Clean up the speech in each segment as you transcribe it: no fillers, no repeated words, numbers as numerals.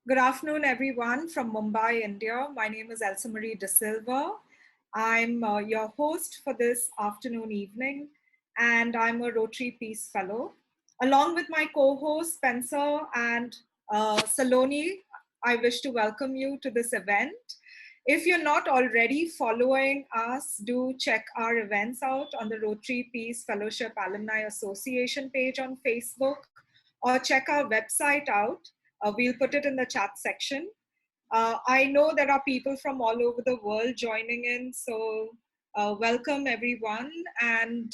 Good afternoon, everyone from Mumbai, India. My name is Elsa Marie De Silva. I'm your host for this afternoon evening, and I'm a Rotary Peace Fellow. Along with my co-hosts Spencer and Saloni, I wish to welcome you to this event. If you're not already following us, do check our events out on the Rotary Peace Fellowship Alumni Association page on Facebook, or check our website out. We'll put it in the chat section. I know there are people from all over the world joining in, so welcome everyone. And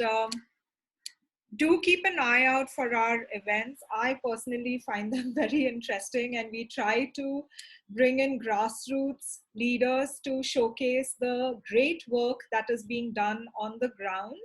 do keep an eye out for our events. I personally find them very interesting, and we try to bring in grassroots leaders to showcase the great work that is being done on the ground.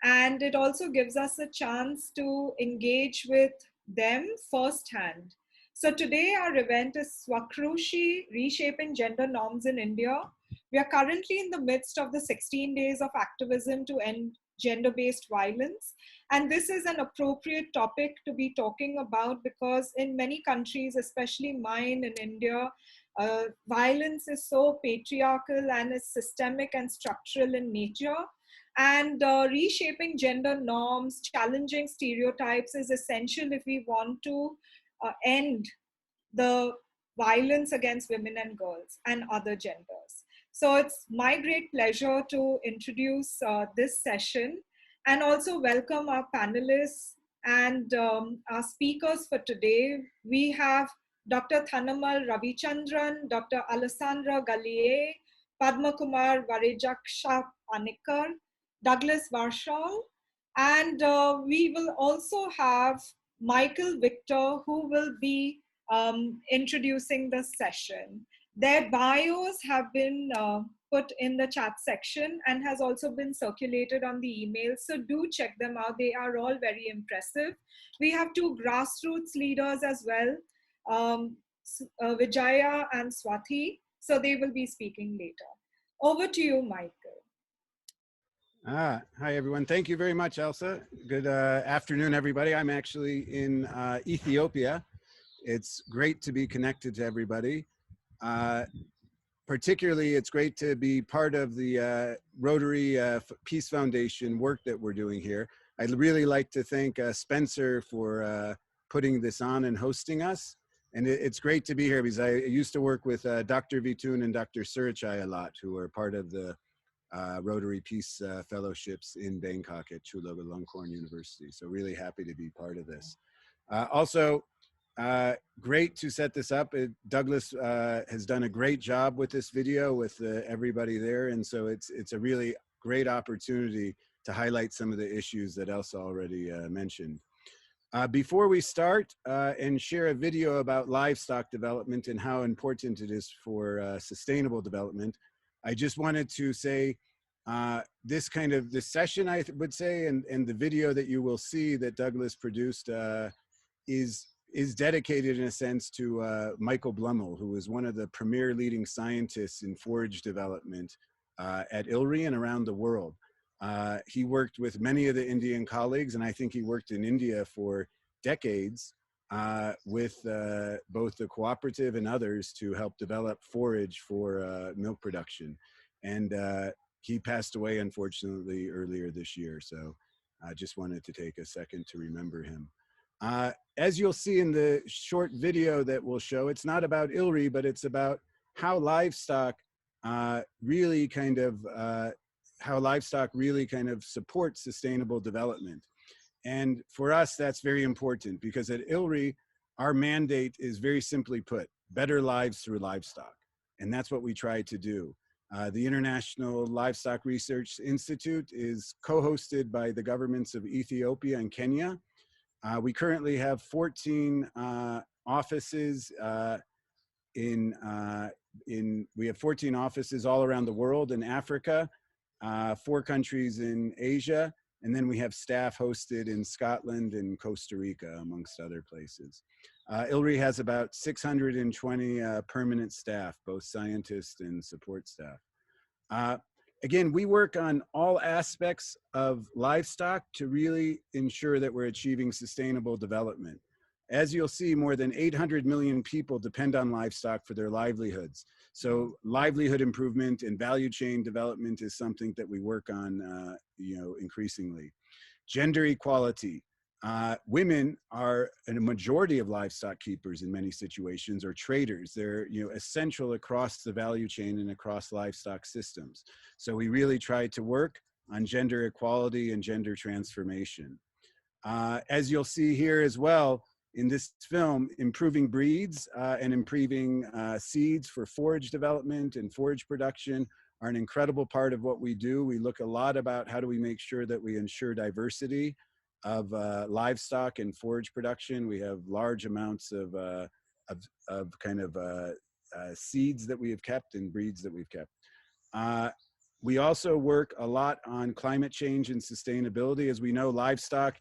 And it also gives us a chance to engage with them firsthand. So today our event is Swakrushi, Reshaping Gender Norms in India. We are currently in the midst of the 16 days of activism to end gender-based violence. And this is an appropriate topic to be talking about because in many countries, especially mine in India, violence is so patriarchal and is systemic and structural in nature. And reshaping gender norms, challenging stereotypes is essential if we want to end the violence against women and girls and other genders. So it's my great pleasure to introduce this session and also welcome our panelists and our speakers for today. We have Dr. Thanamal Ravichandran, Dr. Alessandra Gallier, Padma Kumar Varejaksha Panikar, Douglas Varshall, and we will also have Michael Victor, who will be introducing the session. Their bios have been put in the chat section and has also been circulated on the email. So do check them out. They are all very impressive. We have two grassroots leaders as well, Vijaya and Swathi. So they will be speaking later. Over to you, Michael. Hi, everyone. Thank you very much, Elsa. Good afternoon, everybody. I'm actually in Ethiopia. It's great to be connected to everybody. Particularly, it's great to be part of the Rotary Peace Foundation work that we're doing here. I'd really like to thank Spencer for putting this on and hosting us. And it's great to be here because I used to work with Dr. Vitun and Dr. Surichai a lot, who are part of the Rotary Peace Fellowships in Bangkok at Chulalongkorn University. So really happy to be part of this. Also, great to set this up. Douglas has done a great job with this video with everybody there. And so it's a really great opportunity to highlight some of the issues that Elsa already mentioned. Before we start and share a video about livestock development and how important it is for sustainable development, I just wanted to say this session, I would say, and the video that you will see that Douglas produced is dedicated in a sense to Michael Blumel, who is one of the premier leading scientists in forage development at ILRI and around the world. He worked with many of the Indian colleagues, and I think he worked in India for decades with both the cooperative and others to help develop forage for milk production. And he passed away, unfortunately, earlier this year. So I just wanted to take a second to remember him. As you'll see in the short video that we'll show, it's not about ILRI, but it's about how livestock really kind of supports sustainable development. And for us, that's very important because at ILRI, our mandate is very simply put, better lives through livestock. And that's what we try to do. The International Livestock Research Institute is co-hosted by the governments of Ethiopia and Kenya. We currently have 14 offices we have 14 offices all around the world in Africa, 4 countries in Asia, and then we have staff hosted in Scotland and Costa Rica, amongst other places. ILRI has about 620 permanent staff, both scientists and support staff. Again, we work on all aspects of livestock to really ensure that we're achieving sustainable development. As you'll see, more than 800 million people depend on livestock for their livelihoods. So livelihood improvement and value chain development is something that we work on, increasingly. Gender equality. Women are a majority of livestock keepers in many situations, or traders. They're essential across the value chain and across livestock systems. So we really try to work on gender equality and gender transformation. As you'll see here as well in this film, improving breeds and improving seeds for forage development and forage production are an incredible part of what we do. We look a lot about how do we make sure that we ensure diversity of livestock and forage production. We have large amounts of seeds that we have kept and breeds that we've kept. We also work a lot on climate change and sustainability. As we know, livestock,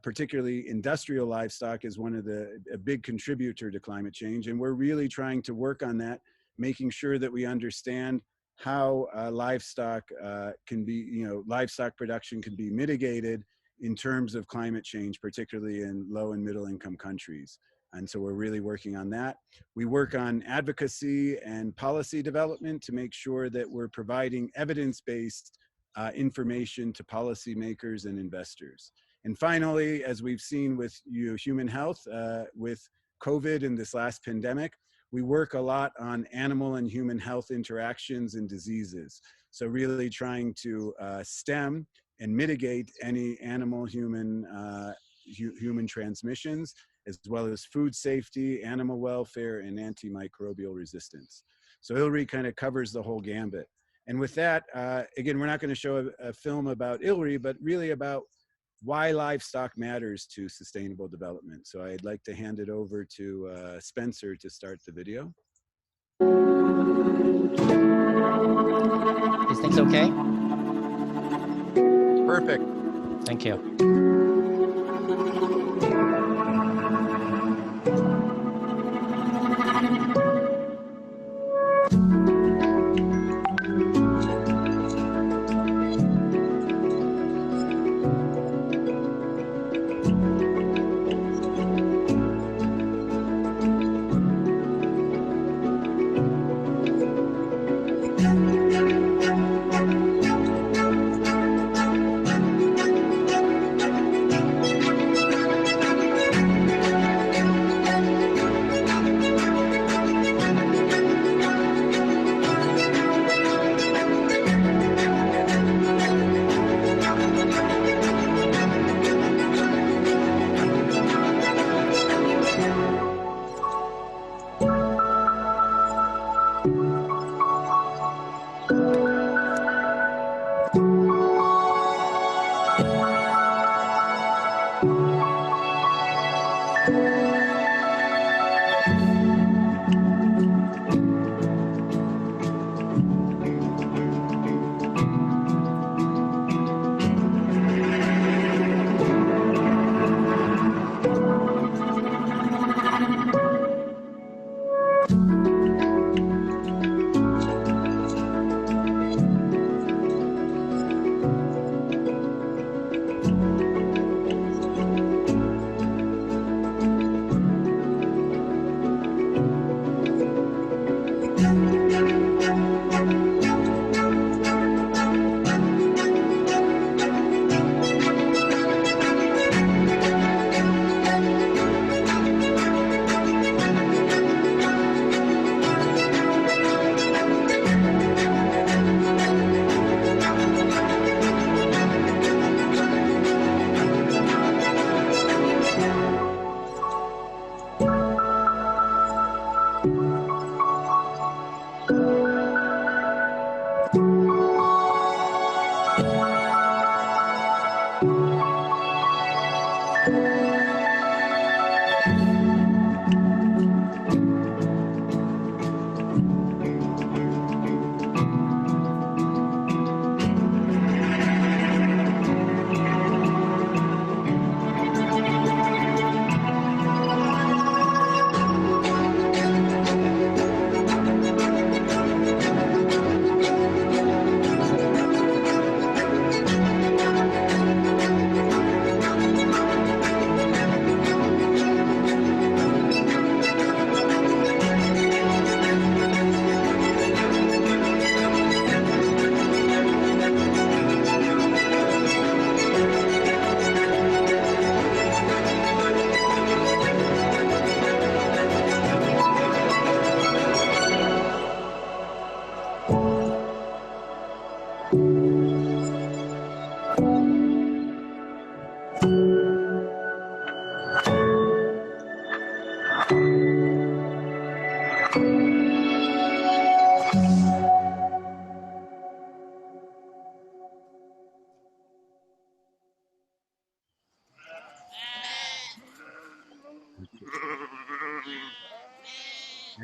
particularly industrial livestock, is a big contributor to climate change. And we're really trying to work on that, making sure that we understand how livestock livestock production can be mitigated in terms of climate change, particularly in low and middle income countries. And so we're really working on that. We work on advocacy and policy development to make sure that we're providing evidence-based information to policymakers and investors. And finally, as we've seen with human health, with COVID and this last pandemic, we work a lot on animal and human health interactions and diseases. So really trying to stem and mitigate any animal-human human transmissions, as well as food safety, animal welfare, and antimicrobial resistance. So ILRI kind of covers the whole gambit. And with that, again, we're not going to show a film about ILRI, but really about why livestock matters to sustainable development. So I'd like to hand it over to Spencer to start the video. Is things okay? Perfect. Thank you.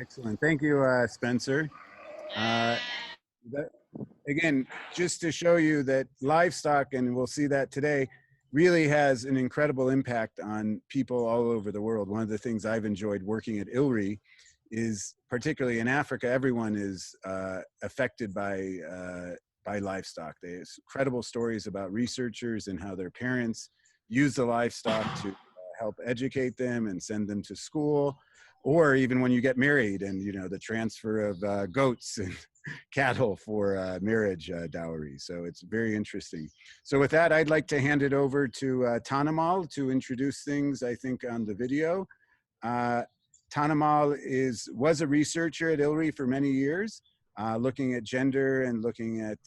Excellent. Thank you, Spencer. That, again, just to show you that livestock, and we'll see that today, really has an incredible impact on people all over the world. One of the things I've enjoyed working at ILRI is, particularly in Africa, everyone is affected by livestock. There's incredible stories about researchers and how their parents use the livestock to help educate them and send them to school, or even when you get married and, you know, the transfer of goats and cattle for marriage dowry. So it's very interesting. So with that, I'd like to hand it over to Tanamal to introduce things, I think, on the video. Tanamal was a researcher at ILRI for many years, looking at gender and looking at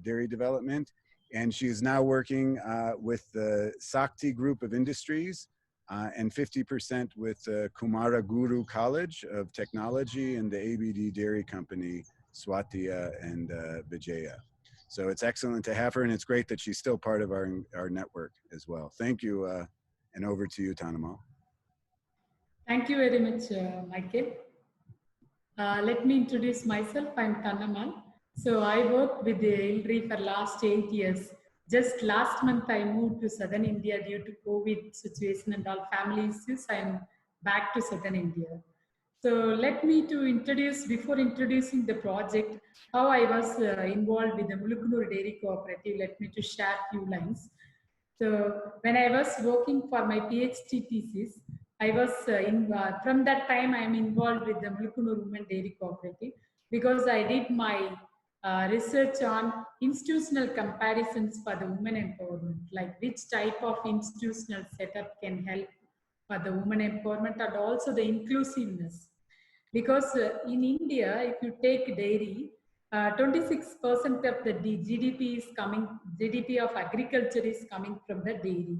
dairy development. And she is now working with the Sakti Group of Industries and 50% with Kumara Guru College of Technology and the ABD Dairy Company, Swatia and Vijaya. So it's excellent to have her, and it's great that she's still part of our network as well. Thank you, and over to you, Tanamal. Thank you very much, Michael. Let me introduce myself. I'm Tannamal. So I worked with the ILRI for last 8 years. Just last month, I moved to Southern India due to COVID situation and all family issues. I'm back to Southern India. So let me to introduce, before introducing the project, how I was involved with the Mulukunur Dairy Cooperative. Let me to share few lines. So when I was working for my PhD thesis, I was from that time I am involved with the Mulukunur Women Dairy Cooperative because I did my research on institutional comparisons for the women empowerment, like which type of institutional setup can help for the women empowerment and also the inclusiveness. Because in India, if you take dairy, 26% of the GDP is coming, GDP of agriculture is coming from the dairy.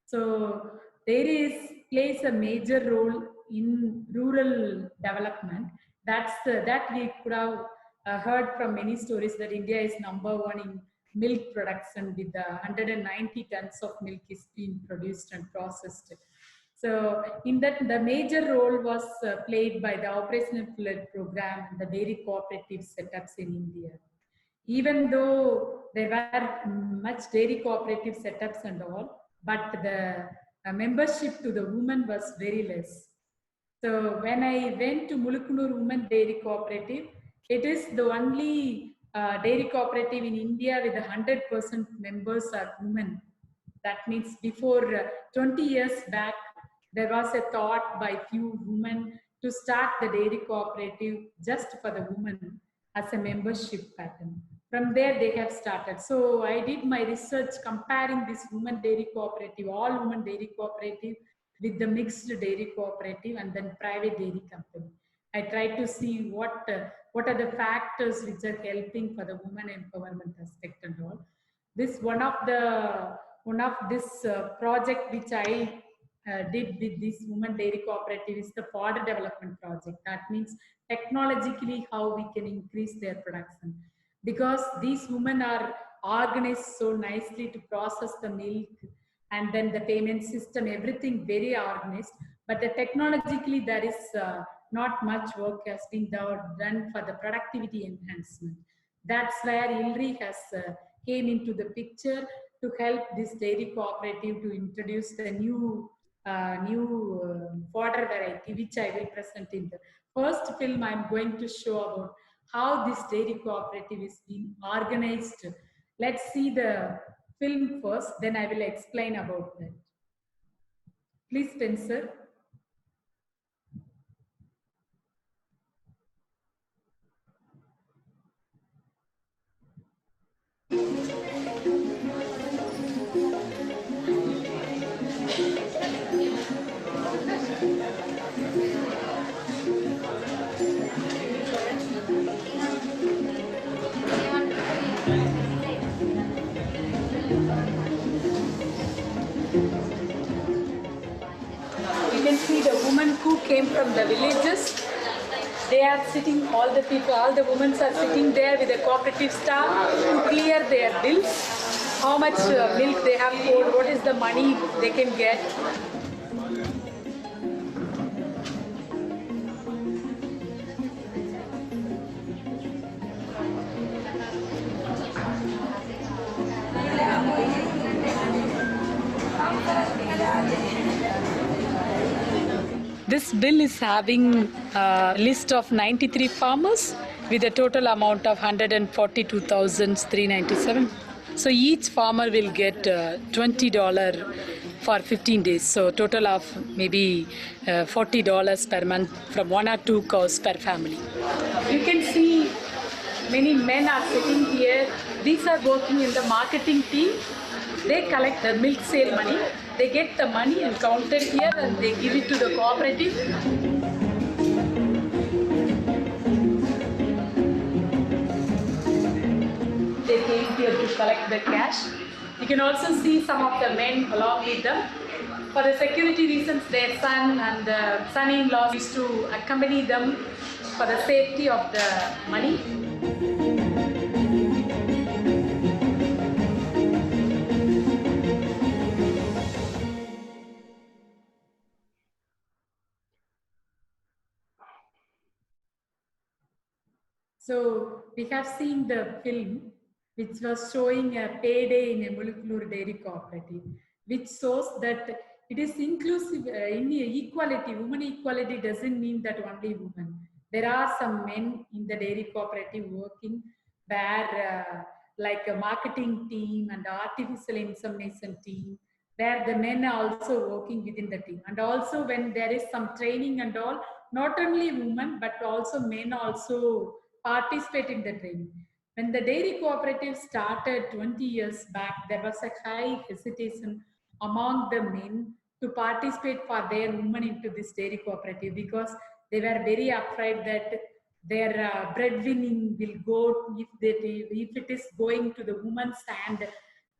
So dairy plays a major role in rural development. That we could have heard from many stories that India is #1 in milk production with 190 tons of milk is being produced and processed. So in that, the major role was played by the Operational Flood Program and the dairy cooperative setups in India. Even though there were much dairy cooperative setups and all, but the membership to the women was very less. So when I went to Mulukunur Women Dairy Cooperative, it is the only dairy cooperative in India with 100% members are women. That means before 20 years back, there was a thought by few women to start the dairy cooperative just for the women as a membership pattern. From there, they have started. So I did my research comparing this women dairy cooperative, all women dairy cooperative with the mixed dairy cooperative and then private dairy company. I tried to see what are the factors which are helping for the women empowerment aspect and all. This one of this project which I did with this women dairy cooperative is the fodder development project. That means technologically how we can increase their production, because these women are organized so nicely to process the milk and then the payment system, everything very organized, but technologically there is not much work has been done for the productivity enhancement. That's where ILRI has came into the picture to help this dairy cooperative to introduce the new fodder variety, which I will present in the first film. I'm going to show about how this dairy cooperative is being organized. Let's see the film first, then I will explain about that. Please, Spencer. You can see the women who came from the villages. They are sitting, all the people, all the women are sitting there with the cooperative staff to clear their bills, how much milk they have poured, what is the money they can get. This bill is having a list of 93 farmers with a total amount of 142,397. So each farmer will get $20 for 15 days. So total of maybe $40 per month from 1 or 2 cows per family. You can see many men are sitting here. These are working in the marketing team. They collect the milk sale money. They get the money and counted here and they give it to the cooperative. They came here to collect the cash. You can also see some of the men along with them. For the security reasons, their son and the son-in-law used to accompany them for the safety of the money. So we have seen the film which was showing a payday in a molecular dairy cooperative, which shows that it is inclusive in equality. Women equality doesn't mean that only women. There are some men in the dairy cooperative working where like a marketing team and artificial insemination team, where the men are also working within the team. And also when there is some training and all, not only women, but also men also participate in the training. When the dairy cooperative started 20 years back, there was a high hesitation among the men to participate for their women into this dairy cooperative because they were very afraid that their breadwinning will go if it is going to the woman's hand,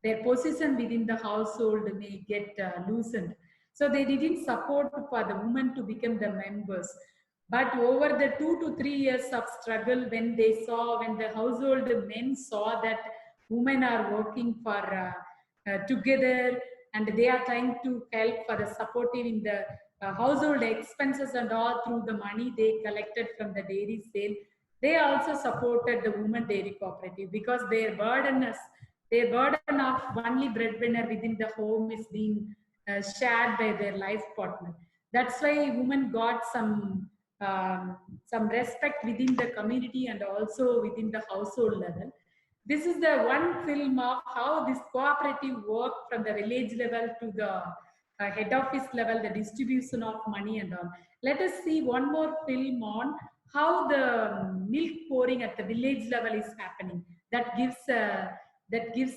their position within the household may get loosened. So they didn't support for the women to become the members. But over the 2 to 3 years of struggle, when the household men saw that women are working for together and they are trying to help for the supportive in the household expenses and all through the money they collected from the dairy sale, they also supported the women dairy cooperative because their burden of only breadwinner within the home is being shared by their life partner. That's why women got some respect within the community and also within the household level. This is the one film of how this cooperative work from the village level to the head office level, the distribution of money and all. Let us see one more film on how the milk pouring at the village level is happening. That gives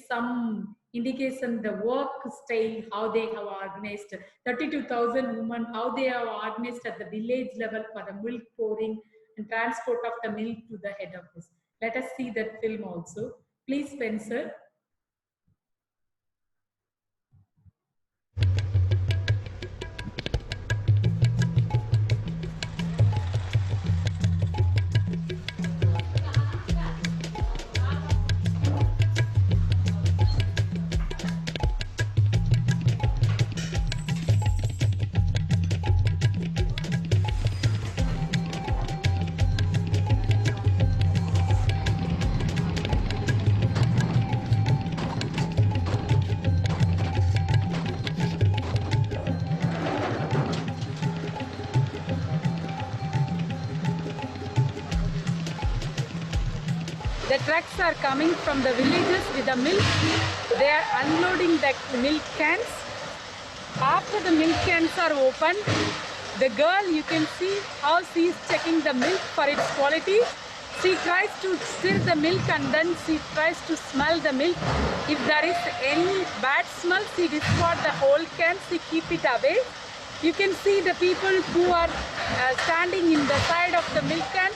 some indication the work style, how they have organized 32,000 women, how they have organized at the village level for the milk pouring and transport of the milk to the head office. Let us see that film also. Please, Spencer. The trucks are coming from the villages with the milk. They are unloading the milk cans. After the milk cans are opened, the girl, you can see how she is checking the milk for its quality. She tries to stir the milk and then she tries to smell the milk. If there is any bad smell, she discards the whole can, she keep it away. You can see the people who are standing in the side of the milk cans.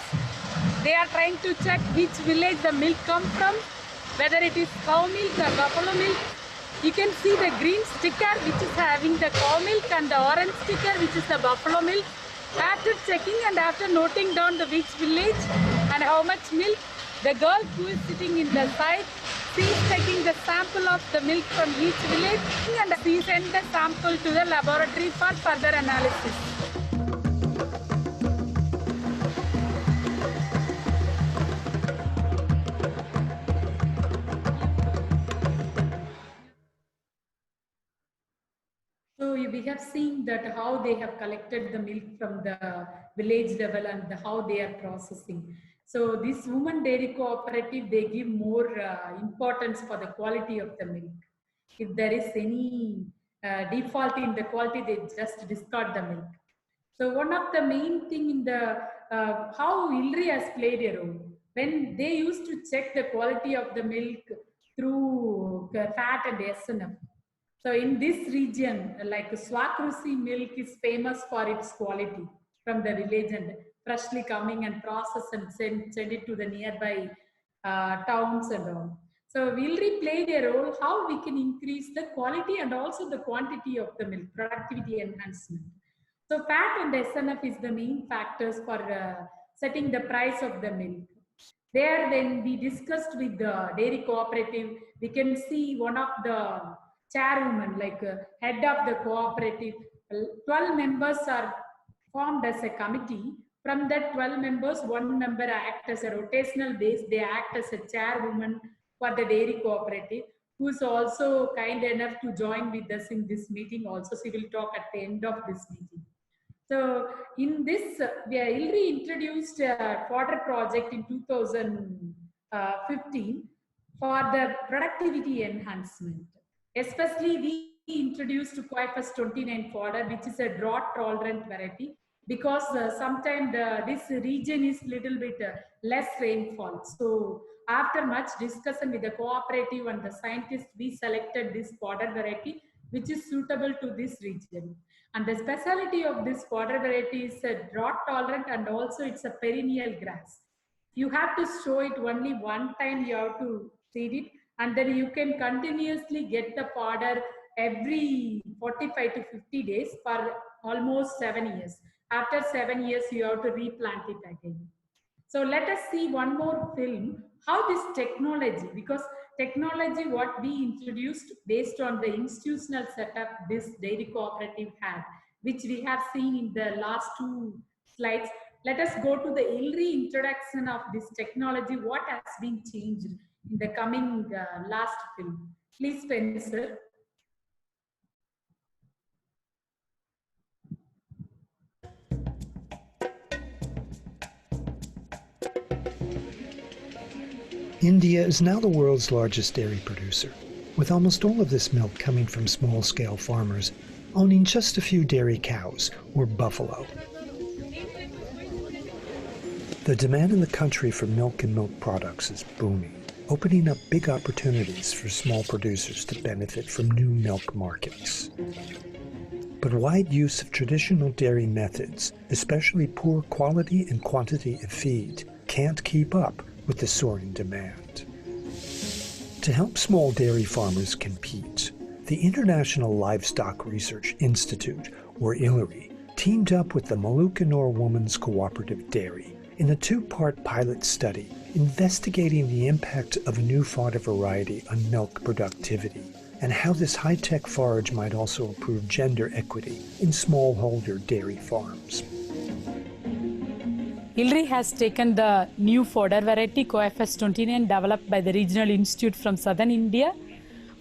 They are trying to check which village the milk comes from, whether it is cow milk or buffalo milk. You can see the green sticker which is having the cow milk and the orange sticker which is the buffalo milk. After checking and after noting down the which village and how much milk, the girl who is sitting in the side, she is taking the sample of the milk from each village and she sends the sample to the laboratory for further analysis. So we have seen that how they have collected the milk from the village level and how they are processing. So this women dairy cooperative, they give more importance for the quality of the milk. If there is any default in the quality, they just discard the milk. So one of the main thing in the how ILRI has played a role, when they used to check the quality of the milk through fat and SNF. So in this region, like Swakrushi milk is famous for its quality from the village and freshly coming and processed and send it to the nearby towns and all. So ILRI played a role how we can increase the quality and also the quantity of the milk, productivity enhancement. So fat and SNF is the main factors for setting the price of the milk. There, when we discussed with the dairy cooperative, we can see one of the chairwoman, like head of the cooperative, 12 members are formed as a committee. From that 12 members, one member acts as a rotational base. They act as a chairwoman for the dairy cooperative, who is also kind enough to join with us in this meeting also. She will talk at the end of this meeting. So in this, ILRI introduced a fodder project in 2015 for the productivity enhancement. Especially we introduced QFS 29 fodder, which is a drought tolerant variety, because sometimes this region is little bit less rainfall. So after much discussion with the cooperative and the scientists, we selected this fodder variety, which is suitable to this region. And the specialty of this fodder variety is a drought tolerant, and also it's a perennial grass. You have to sow it only one time, you have to seed it, and then you can continuously get the fodder every 45 to 50 days for almost 7 years. After 7 years, you have to replant it again. So let us see one more film, how this technology, because technology what we introduced based on the institutional setup this dairy cooperative had, which we have seen in the last 2 slides. Let us go to the ILRI introduction of this technology, what has been changed in the coming last film. Please, Spencer. India is now the world's largest dairy producer, with almost all of this milk coming from small-scale farmers owning just a few dairy cows or buffalo. The demand in the country for milk and milk products is booming, opening up big opportunities for small producers to benefit from new milk markets. But wide use of traditional dairy methods, especially poor quality and quantity of feed, can't keep up with the soaring demand. To help small dairy farmers compete, the International Livestock Research Institute, or ILRI, teamed up with the Malukanur Women's Cooperative Dairy in a 2-part pilot study investigating the impact of a new fodder variety on milk productivity and how this high-tech forage might also improve gender equity in smallholder dairy farms. ILRI has taken the new fodder variety QFS 29 developed by the Regional Institute from Southern India,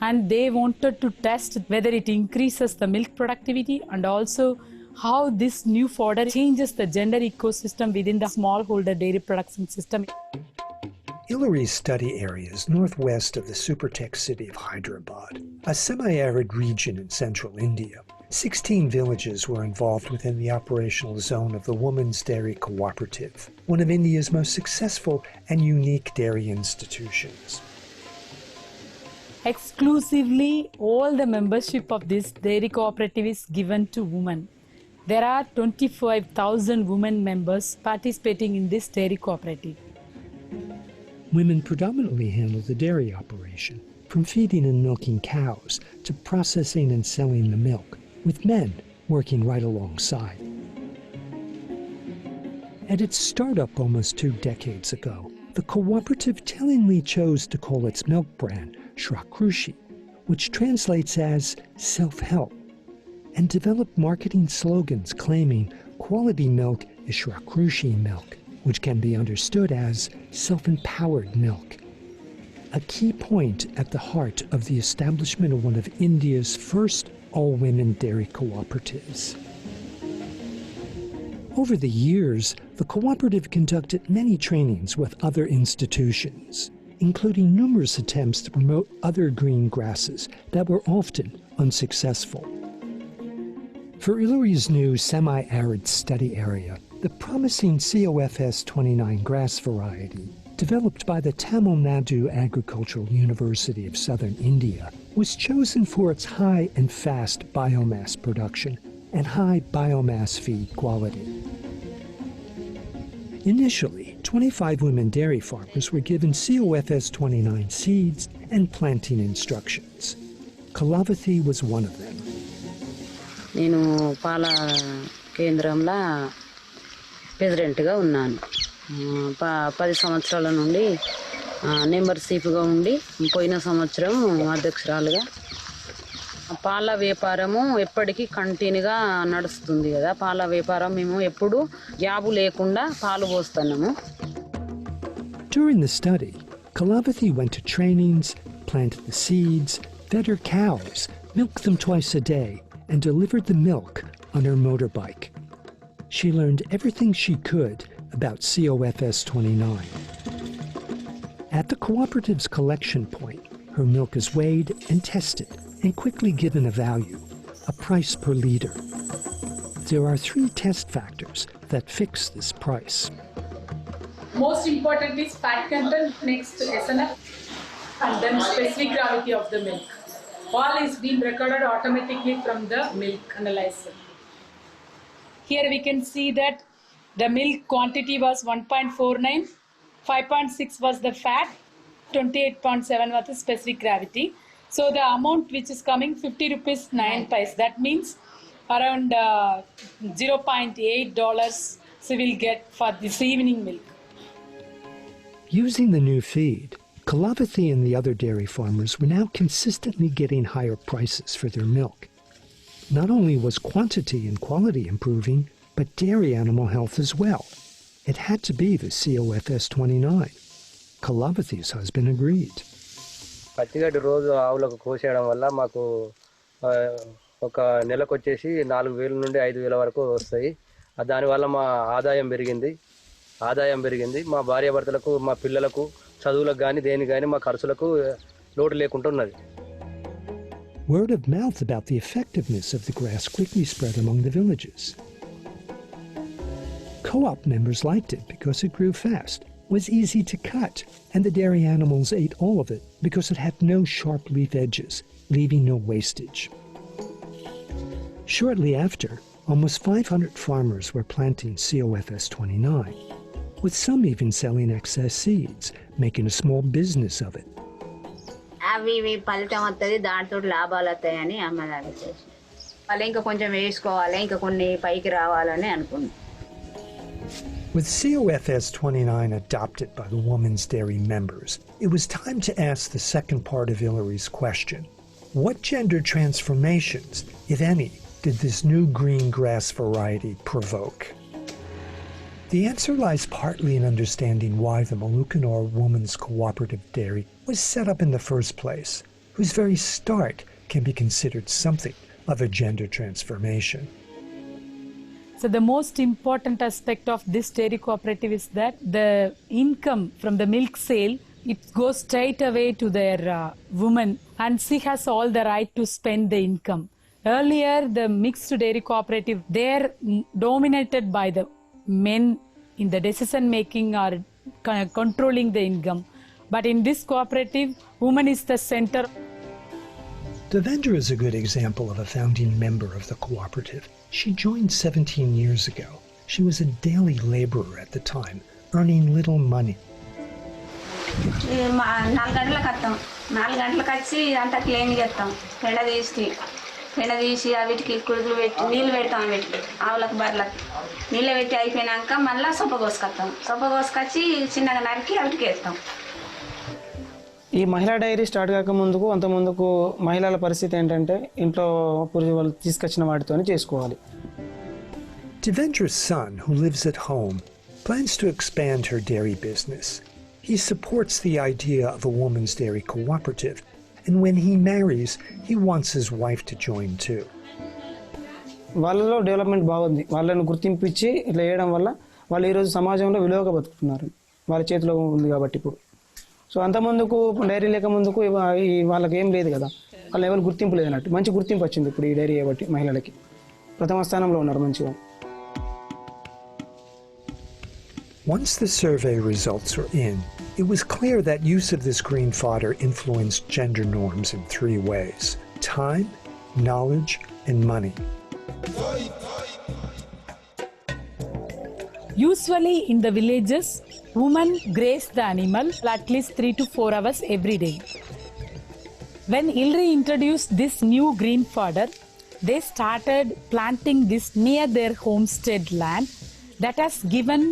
and they wanted to test whether it increases the milk productivity and also how this new fodder changes the gender ecosystem within the smallholder dairy production system. ILRI's study area is northwest of the supertech city of Hyderabad, a semi-arid region in central India. 16 villages were involved within the operational zone of the Women's Dairy Cooperative, one of India's most successful and unique dairy institutions. Exclusively, all the membership of this dairy cooperative is given to women. There are 25,000 women members participating in this dairy cooperative. Women predominantly handle the dairy operation, from feeding and milking cows to processing and selling the milk, with men working right alongside. At its startup almost 2 decades ago, the cooperative tellingly chose to call its milk brand Swakrushi, which translates as self-help, and developed marketing slogans claiming quality milk is Swakrushi milk, which can be understood as self-empowered milk. a key point at the heart of the establishment of one of India's first all-women dairy cooperatives. Over the years, the cooperative conducted many trainings with other institutions, including numerous attempts to promote other green grasses that were often unsuccessful. For Iluri's new semi-arid study area, the promising COFS 29 grass variety, developed by the Tamil Nadu Agricultural University of Southern India, was chosen for its high and fast biomass production and high biomass feed quality. Initially, 25 women dairy farmers were given COFS 29 seeds and planting instructions. Kalavathi was one of them. నేను పాల కేంద్రంలో ప్రెసిడెంట్గా ఉన్నాను. 10 సంవత్సరాల నుండి మెంబర్షిప్గా ఉండి పోయిన సంవత్సరం అధ్యక్షురాలుగా. పాల వ్యాపారము ఎప్పటికీ కంటిన్యూగా నడుస్తుంది కదా. పాల వ్యాపారం మేము ఎప్పుడు గ్యాబు లేకుండా పాలు పోస్తున్నాము. During the study, Kalavathi went to trainings, planted the seeds, fed her cows, milked them twice a day, and delivered the milk on her motorbike. She learned everything she could about COFS 29. At the cooperative's collection point, her milk is weighed and tested and quickly given a value, a price per liter. There are 3 test factors that fix this price. Most important is fat content, next SNF, and then specific gravity of the milk. All is being recorded automatically from the milk analyzer. Here we can see that the milk quantity was 1.49, 5.6 was the fat, 28.7 was the specific gravity. So the amount which is coming 50 rupees 9 paise. That means around $0.8 so we'll get for this evening milk. Using the new feed, Kalavathi and the other dairy farmers were now consistently getting higher prices for their milk. Not only was quantity and quality improving, but dairy animal health as well. It had to be the COFS 29. Kalavathi's husband agreed. పచ్చిగడ్డి రోజు ఆవులకు కోసేయడం వల్ల మాకు ఒక నెలకు వచ్చేసి 4,000 నుండి 5,000 వరకు వస్తాయి. దానివల్ల మా ఆదాయం పెరిగింది. మా భార్యాభర్తలకు, మా పిల్లలకు చదువులకు కానీ దేనికి కానీ మా ఖర్చులకు లోటు లేకుండా ఉన్నది. Word of mouth about the effectiveness of the grass quickly spread among the villages. Co-op members liked it because it grew fast, was easy to cut, and the dairy animals ate all of it because it had no sharp leaf edges, leaving no wastage. Shortly after, almost 500 farmers were planting COFS 29, with some even selling excess seeds, making a small business of it. అవి ఫలితం వస్తుంది, దాంతో లాభాలు వస్తాయని అమ్మదాన్ని చేసి వాళ్ళు ఇంకా కొంచెం వేసుకోవాలి, ఇంకా కొన్ని పైకి రావాలని అనుకున్నాం. With COFS 29 adopted by the women's dairy members, it was time to ask the second part of Iluri's question. What gender transformations, if any, did this new green grass variety provoke? The answer lies partly in understanding why the Malukanor Women's Cooperative Dairy was set up in the first place, whose very start can be considered something of a gender transformation. So the most important aspect of this dairy cooperative is that the income from the milk sale, it goes straight away to their woman, and she has all the right to spend the income. Earlier, the mixed dairy cooperative, they're dominated by the men in the decision making or controlling the income. But in this cooperative, woman is the center. Devendra is a good example of a founding member of the cooperative. She joined 17 years ago. She was a daily laborer at the time, earning little money. 4 గంటలకు వస్తాం, 4 గంటలకు వచ్చి అంతా clean చేస్తాం, పెండ తీసి వీటికి కుడుకులు పెట్టి నీళ్ళు పెడతాం, వీటికి ఆవులకు బర్రెలకు నీళ్ళు పెట్టి అయిపోయినాక మళ్ళీ సొప్ప కోసుకొచ్చి చిన్నగా నరికి వాటికి వేస్తాం. ఈ మహిళా డైరీ స్టార్ట్ కాక ముందుకు మహిళల పరిస్థితి ఏంటంటే ఇంట్లో వాళ్ళు తీసుకొచ్చిన వాటితోనే చేసుకోవాలి. Devendra's son, who lives at home, plans to expand her dairy business. He supports the idea of a woman's dairy cooperative, and when he marries, he wants his wife to join too. వాళ్ళలో development బాగుంది. వాళ్ళను గుర్తింపు ఇచ్చి ఇట్లా చేయడం వల్ల వాళ్ళు ఈరోజు సమాజంలో విలువగా బతుకుతున్నారు. వాళ్ళ చేతిలో ఉంది కాబట్టి ఇప్పుడు. సో అంతకుముందుకు డైరీ లేక ముందుకు వాళ్ళకి ఏం లేదు కదా, వాళ్ళ ఎవరు గుర్తింపు లేదన్నట్టు. మంచి గుర్తింపు వచ్చింది ఇప్పుడు ఈ డైరీ కాబట్టి మహిళలకి ప్రథమ స్థానంలో ఉన్నారు మంచిగా. Once the survey results were in, it was clear that use of this green fodder influenced gender norms in 3 ways: time, knowledge, and money. Usually in the villages, women graze the animal at least 3 to 4 hours every day. When ILRI introduced this new green fodder, they started planting this near their homestead land. That has given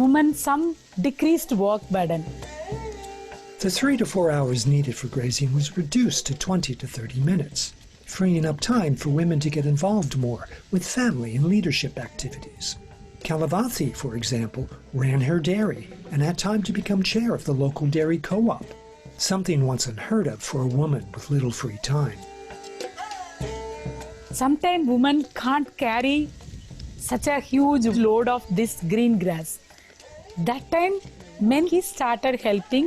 women some decreased work burden. The 3 to 4 hours needed for grazing was reduced to 20 to 30 minutes, freeing up time for women to get involved more with family and leadership activities. Kalavathi, for example, ran her dairy and had time to become chair of the local dairy co-op, something once unheard of for a woman with little free time. Sometimes women can't carry such a huge load of this green grass. That time, men he started helping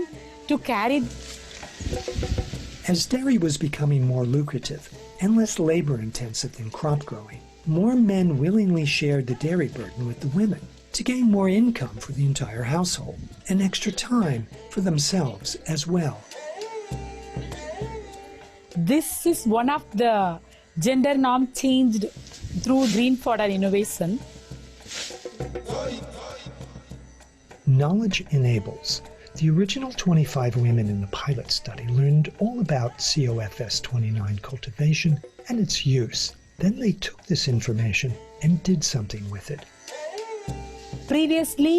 to carry. As dairy was becoming more lucrative and less labor intensive than crop growing, more men willingly shared the dairy burden with the women to gain more income for the entire household and extra time for themselves as well. This is one of the gender norm changed through green fodder innovation. Knowledge enables. The original 25 women in the pilot study learned all about COFS 29 cultivation and its use. Then they took this information and did something with it. Previously,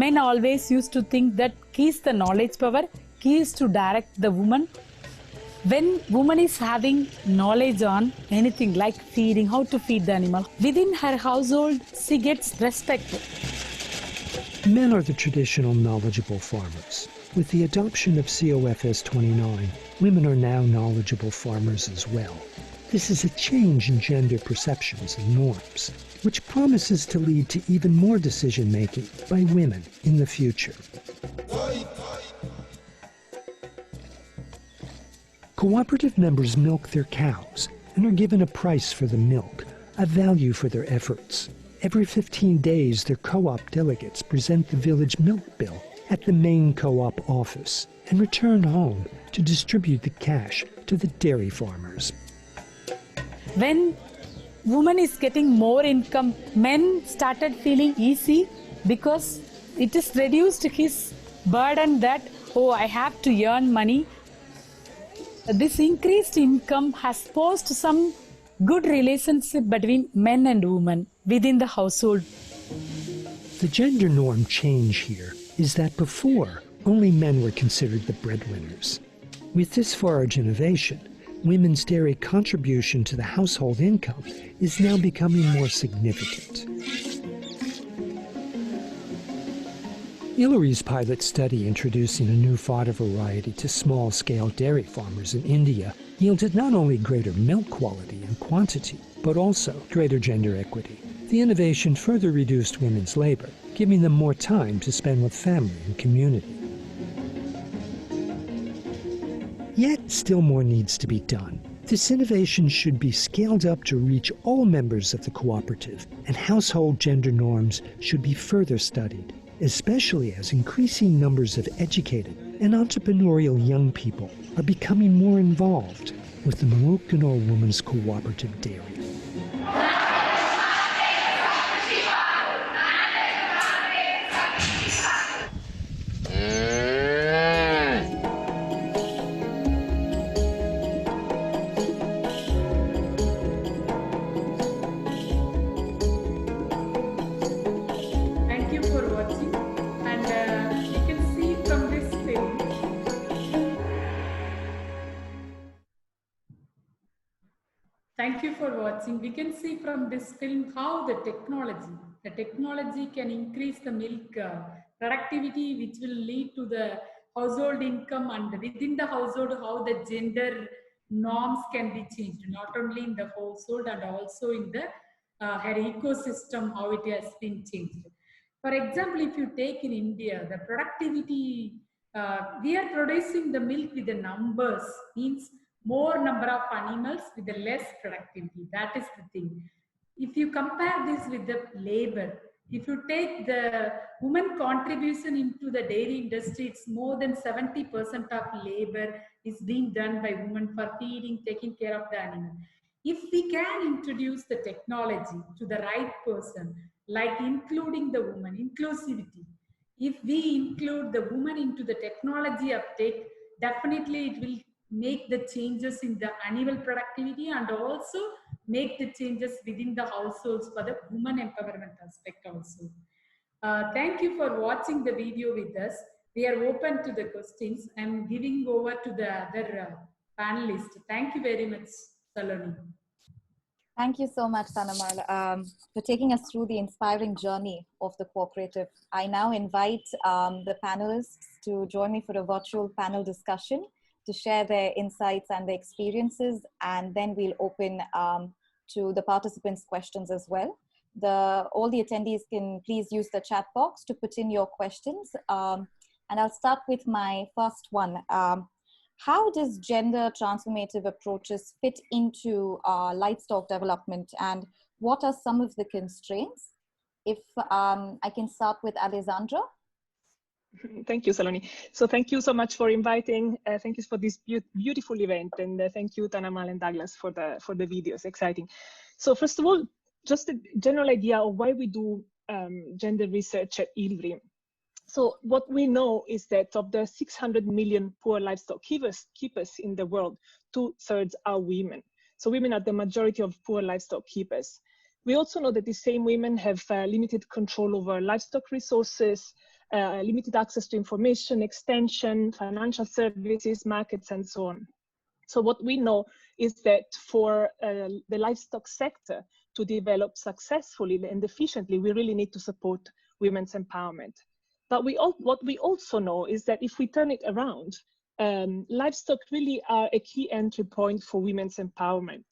men always used to think that key is the knowledge power, key is to direct the woman. When woman is having knowledge on anything like feeding, how to feed the animal, within her household, she gets respect. Men are the traditional knowledgeable farmers. With the adoption of COFS 29, women are now knowledgeable farmers as well. This is a change in gender perceptions and norms, which promises to lead to even more decision-making by women in the future. Cooperative members milk their cows and are given a price for the milk, a value for their efforts. Every 15 days, their co-op delegates present the village milk bill at the main co-op office and return home to distribute the cash to the dairy farmers. When woman is getting more income, men started feeling easy because it is reduced his burden that, oh, I have to earn money. This increased income has posed some good relationship between men and women within the household. The gender norm change here is that before, only men were considered the breadwinners. With this forage innovation, women's dairy contribution to the household income is now becoming more significant. ILRI's pilot study introducing a new fodder variety to small-scale dairy farmers in India yielded not only greater milk quality and quantity, but also greater gender equity. The innovation further reduced women's labor, giving them more time to spend with family and community. Yet, still more needs to be done. This innovation should be scaled up to reach all members of the cooperative, and household gender norms should be further studied, especially as increasing numbers of educated and entrepreneurial young people are becoming more involved with the Marukano Women's Cooperative Dairy. Thank you for watching, and you can see from this film. Thank you for watching. We can see from this film how the technology can increase the milk productivity, which will lead to the household income, and within the household, how the gender norms can be changed, not only in the household and also in the her ecosystem, how it has been changed. For example, if you take in India, the productivity, we are producing the milk with the numbers, means more number of animals with the less productivity. That is the thing. If you compare this with the labor, if you take the women contribution into the dairy industry, it's more than 70% of labor is being done by women for feeding, taking care of the animal. If we can introduce the technology to the right person, like including the woman, inclusivity, if we include the woman into the technology uptake, definitely it will make the changes in the annual productivity and also make the changes within the households for the woman empowerment aspect also. Thank you for watching the video with us. We are open to the questions. I'm giving over to the other panelists. Thank you very much, Saloni. Thank you so much, Tanamal, for taking us through the inspiring journey of the cooperative. I now invite the panelists to join me for a virtual panel discussion to share their insights and their experiences, and then we'll open to the participants' questions as well. All the attendees can please use the chat box to put in your questions. And I'll start with my first one. How does gender transformative approaches fit into livestock development, and what are some of the constraints? If I can start with Alessandra. Thank you, Saloni. So thank you so much for inviting. Thank you for this beautiful event, and thank you, Tanamal and Douglas, for the videos. Exciting. So first of all, just a general idea of why we do gender research at ILRI. So what we know is that of the 600 million poor livestock keepers in the world, 2/3 are women. So women are the majority of poor livestock keepers. We also know that the same women have limited control over livestock resources, limited access to information, extension, financial services, markets, and so on. So what we know is that for the livestock sector to develop successfully and efficiently, we really need to support women's empowerment. But what we also know is that if we turn it around, livestock really are a key entry point for women's empowerment.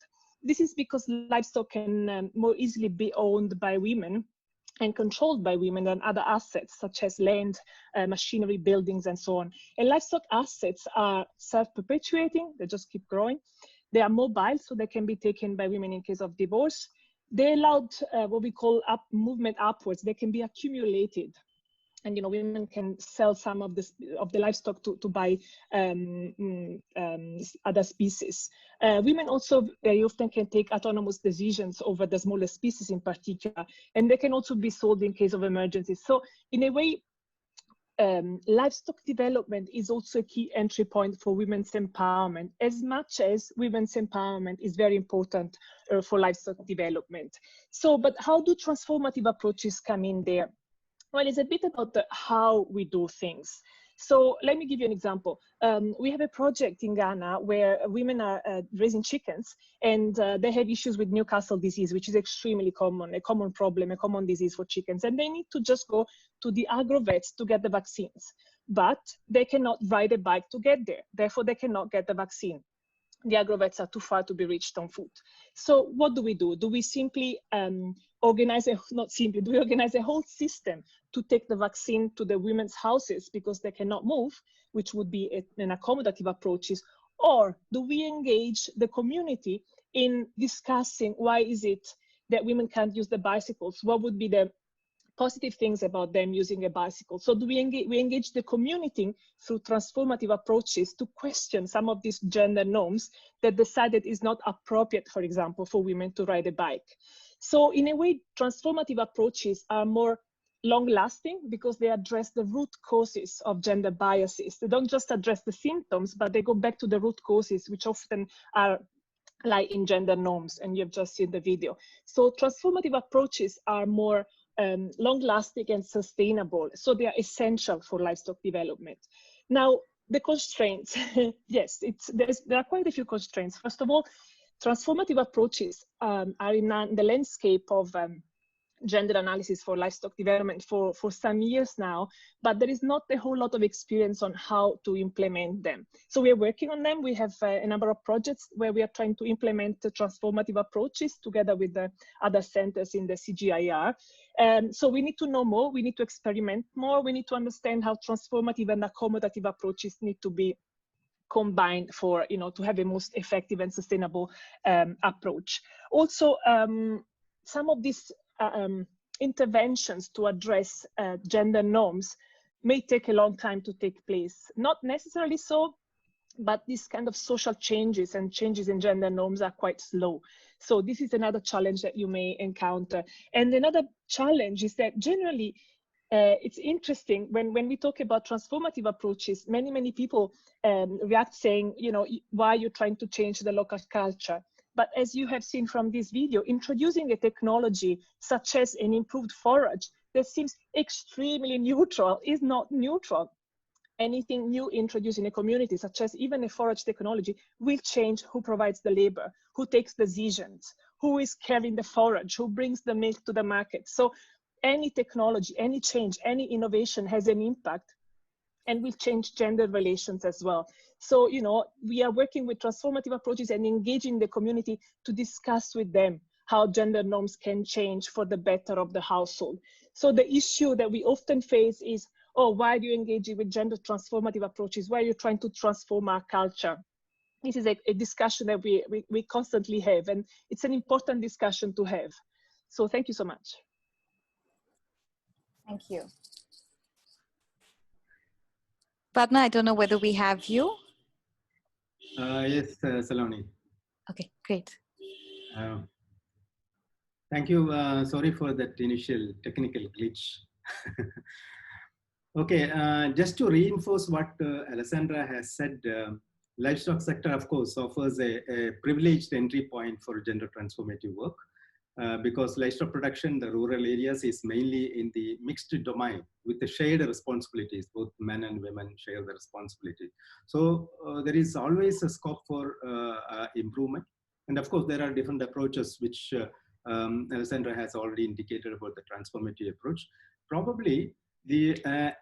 This is because livestock can more easily be owned by women and controlled by women than other assets such as land, machinery, buildings, and so on. And livestock assets are self-perpetuating, they just keep growing. They are mobile, so they can be taken by women in case of divorce. They allowed what we call movement upwards. They can be accumulated. And women can sell some of the livestock to buy other species. Women also very often can take autonomous decisions over the smaller species in particular, and they can also be sold in case of emergencies. So in a way, livestock development is also a key entry point for women's empowerment, as much as women's empowerment is very important for livestock development. So, but how do transformative approaches come in there? Well, it's a bit about how we do things. So let me give you an example. We have a project in Ghana where women are raising chickens, and they have issues with Newcastle disease, which is extremely common, a common problem, a common disease for chickens. And they need to just go to the agro-vets to get the vaccines. But they cannot ride a bike to get there. Therefore, they cannot get the vaccine. The agro-vets are too far to be reached on foot. So what do? Do we simply organize a whole system to take the vaccine to the women's houses because they cannot move, which would be an accommodative approach? Or do we engage the community in discussing why is it that women can't use the bicycles? What would be the positive things about them using a bicycle? So do we engage the community through transformative approaches to question some of these gender norms that decided is not appropriate, for example, for women to ride a bike? So in a way, transformative approaches are more long-lasting because they address the root causes of gender biases. They don't just address the symptoms, but they go back to the root causes, which often lie in gender norms, and you've just seen the video. So transformative approaches are more long-lasting and sustainable, so they are essential for livestock development. Now, the constraints, yes, there are quite a few constraints. First of all, transformative approaches are in the landscape of gender analysis for livestock development for some years now, but there is not a whole lot of experience on how to implement them. So we are working on them. We have a number of projects where we are trying to implement the transformative approaches together with the other centers in the CGIAR. So we need to know more, we need to experiment more, we need to understand how transformative and accommodative approaches need to be combined for, to have a most effective and sustainable approach. Also, some of these interventions to address gender norms may take a long time to take place. Not necessarily so, but these kind of social changes and changes in gender norms are quite slow. So this is another challenge that you may encounter. And another challenge is that generally, it's interesting when we talk about transformative approaches, many people react saying, why are you trying to change the local culture? But as you have seen from this video, introducing a technology such as an improved forage that seems extremely neutral is not neutral. Anything new introduced in a community, such as even a forage technology, will change who provides the labor, who takes decisions, who is carrying the forage, who brings the milk to the market. So any technology, any change, any innovation has an impact and will change gender relations as well. So, we are working with transformative approaches and engaging the community to discuss with them how gender norms can change for the better of the household. So the issue that we often face is, oh, why are you engaging with gender transformative approaches? Why are you trying to transform our culture? This is a discussion that we constantly have, and it's an important discussion to have. So thank you so much. Thank you. Padma, I don't know whether we have you. Yes, Saloni. Okay, great. Thank you. Sorry for that initial technical glitch. Okay, just to reinforce what Alessandra has said, livestock sector, of course, offers a privileged entry point for gender transformative work. Because livestock production, the rural areas, is mainly in the mixed domain with the shared responsibilities. Both men and women share the responsibility. So there is always a scope for improvement. And of course, there are different approaches, which Alessandra has already indicated about the transformative approach. Probably the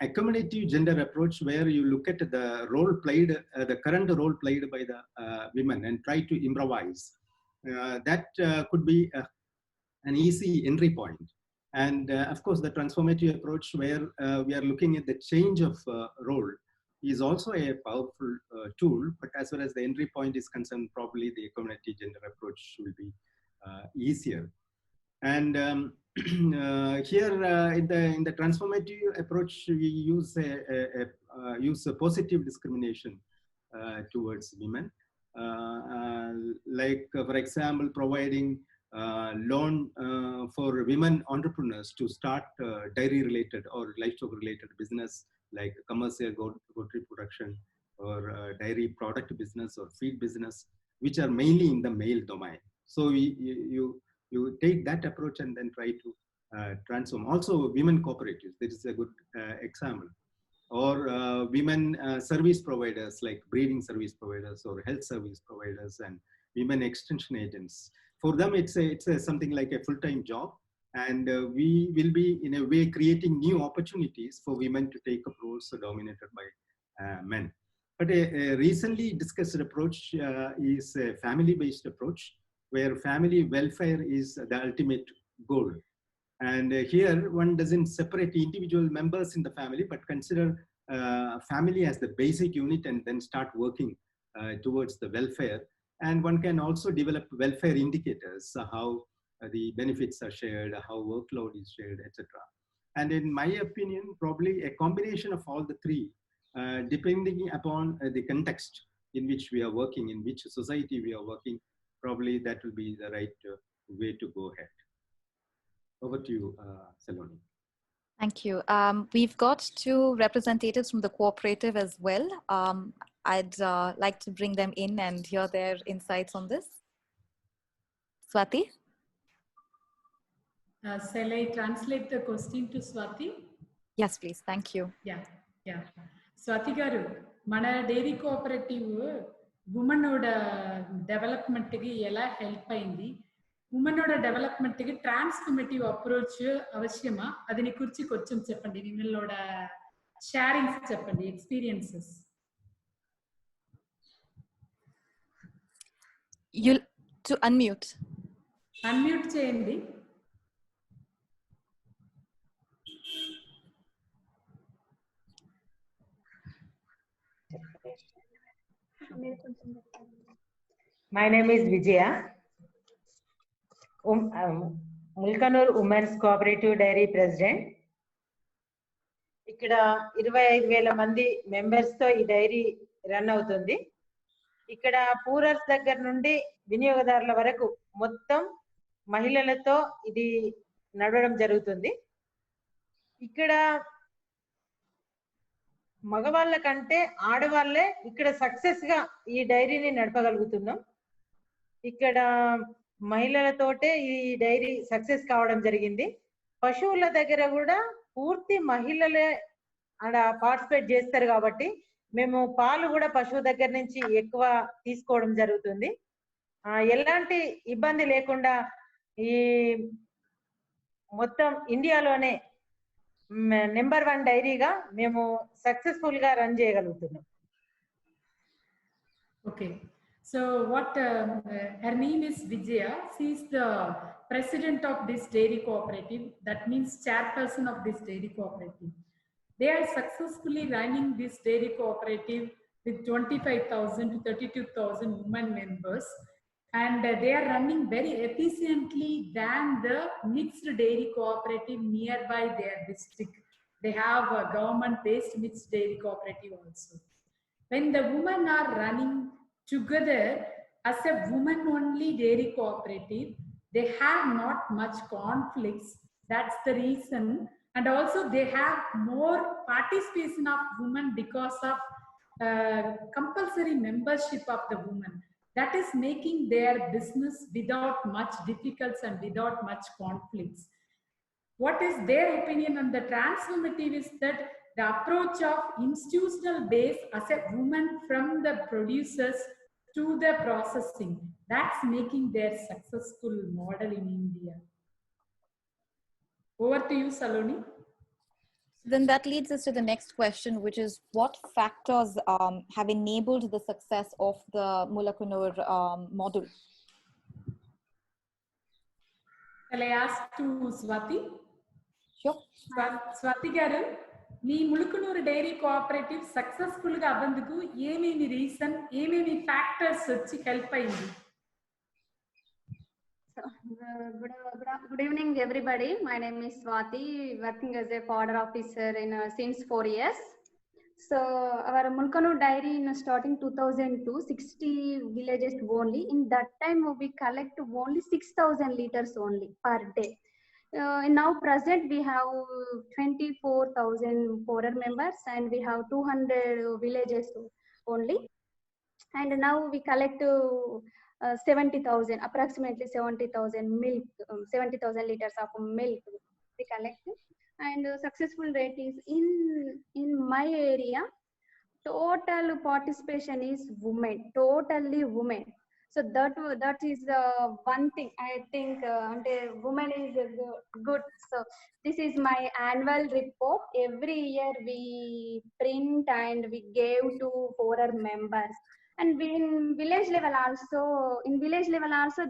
accommodative gender approach, where you look at the role played, the current role played by the women and try to improvise. That could be an easy entry point. And of course, the transformative approach, where we are looking at the change of role, is also a powerful tool. But as far as the entry point is concerned, probably the accommodative gender approach will be easier. And here in the transformative approach, we use a positive discrimination towards women, like for example, providing loan for women entrepreneurs to start dairy-related or livestock-related business, like commercial poultry production or dairy product business or feed business, which are mainly in the male domain. So you take that approach and then try to transform. Also, women cooperatives, this is a good example. Or women service providers, like breeding service providers or health service providers and women extension agents. For them, it's something like a full-time job, and we will be in a way creating new opportunities for women to take up roles dominated by men. But a recently discussed approach is a family-based approach, where family welfare is the ultimate goal. And here one doesn't separate individual members in the family, but consider family as the basic unit and then start working towards the welfare. And one can also develop welfare indicators, how the benefits are shared, how workload is shared, etc. And in my opinion, probably a combination of all the three, depending upon the context in which we are working, in which society we are working, probably that will be the right way to go ahead. Over to you, Saloni. Thank you. We've got two representatives from the cooperative as well. I'd like to bring them in and hear their insights on this. Swati? Shall I translate the question to Swati? Yes, please. Thank you. Yeah. Swati garu, mana dairy cooperative woman oda development ki ela help ayindi. ವುಮನೋಡ ಡೆವಲಪ್ಮೆಂಟ್ಗೆ transformative approach ಅವಶ್ಯಮ ಅದನ್ನ ಕುರಿತು కొంచెం చెప్పండి నిమ్మలోడ sharings చెప్పండి experiences You to unmute చేయండి My name is Vijaya. Mulkanur Women's Cooperative Dairy President. ఇక్కడ 25,000 మంది మెంబర్స్ తో ఈ డైరీ రన్ అవుతుంది. ఇక్కడ పూరర్స్ దగ్గర నుండి వినియోగదారుల వరకు మొత్తం మహిళలతో ఇది నడవడం జరుగుతుంది. ఇక్కడ మగవాళ్ళ కంటే ఆడవాళ్ళే ఇక్కడ సక్సెస్ గా ఈ డైరీని నడపగలుగుతున్నాం. ఇక్కడ మహిళలతోటే ఈ డైరీ సక్సెస్ కావడం జరిగింది. పశువుల దగ్గర కూడా పూర్తి మహిళలే ఆడ పార్టిసిపేట్ చేస్తారు కాబట్టి మేము పాలు కూడా పశువు దగ్గర నుంచి ఎక్కువ తీసుకోవడం జరుగుతుంది. ఎలాంటి ఇబ్బంది లేకుండా ఈ మొత్తం ఇండియాలోనే నెంబర్ 1 డైరీగా మేము సక్సెస్ఫుల్ గా రన్ చేయగలుగుతున్నాం. Okay, so what her name is Vijaya. She is the president of this dairy cooperative. That means chairperson of this dairy cooperative. They are successfully running this dairy cooperative with 25,000 to 32,000 women members, and they are running very efficiently than the mixed dairy cooperative nearby their district. They have a government-based mixed dairy cooperative also. When the women are running together as a women-only dairy cooperative, they have not much conflicts. That's the reason. And also they have more participation of women because of compulsory membership of the women. That is making their business without much difficulties and without much conflicts. What is their opinion on the transformative is that the approach of institutional base as a woman from the producers to the processing, that's making their successful model in India. Over to you, Saloni. Then that leads us to the next question, which is what factors have enabled the success of the Mulkanur model? Shall I ask to Swati? Sure. Swati garu, me Mulukunuru dairy cooperative successful గా అవ్వందుకు ఏమేమి reason ఏమేమి factors వచ్చి help అయింది? Good evening, everybody. My name is Swati, working as a fodder officer since 4 years. So our Mulkanur dairy in starting 2002, 60 villages only. In that time, we collect only 6,000 liters only per day. Now present we have 24,000 fodder members and we have 200 villages only. And now we collect 70,000, approximately 70,000 milk, 70,000 liters of milk we collect. And successful rate is in my area, total participation is women, totally women. So that is one thing I think women is good. So this is my annual report. Every year we print and we gave to fodder members. And in village level also,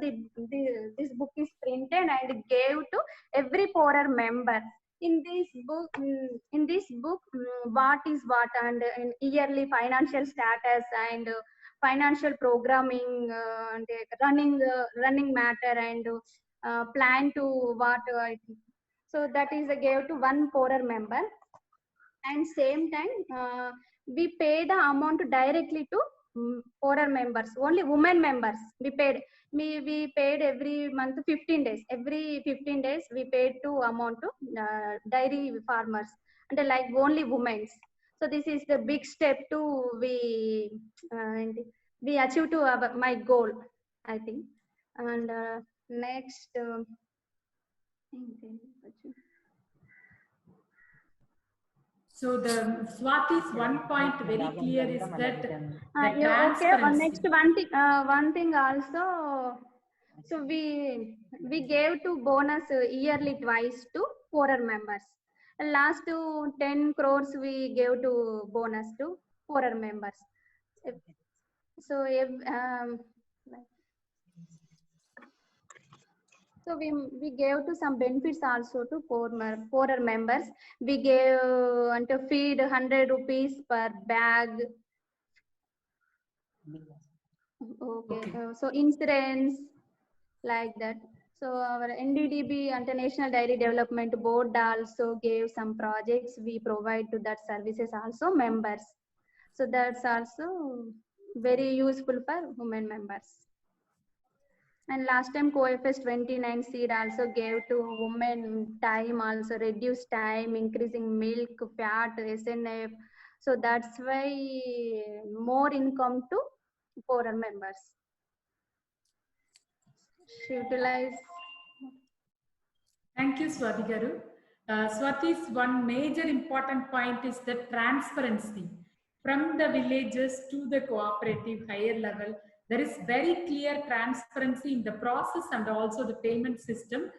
this book is printed and gave to every fodder member. In this book, what is what and yearly financial status and financial programming and running matter and plan to what. So that is gave to one fodder member. And same time we pay the amount directly to fodder members, only women members. We paid every month 15 days. Every 15 days we paid to amount to dairy farmers and like only women. So this is the big step to we achieve to my goal, I think. And next. So the Swati's one point very clear is that the okay. Next one thing also, So we gave to bonus yearly twice to poorer members. Last to 10 crores we gave to bonus to poorer members. So so we gave to some benefits also to poorer members. We gave to feed 100 rupees per bag. Okay. So insurance like that. So our NDDB, International Dairy Development Board, also gave some projects. We provide to that services also members. So that's also very useful for women members. And last time COFS 29 seed also gave to women time, also reduced time, increasing milk, fat, SNF. So that's why more income to poorer members. Utilize. Thank you, Swati Garu. Swati's one major important point is the transparency. From the villages to the cooperative higher level, there is very clear transparency in the process and also the payment system.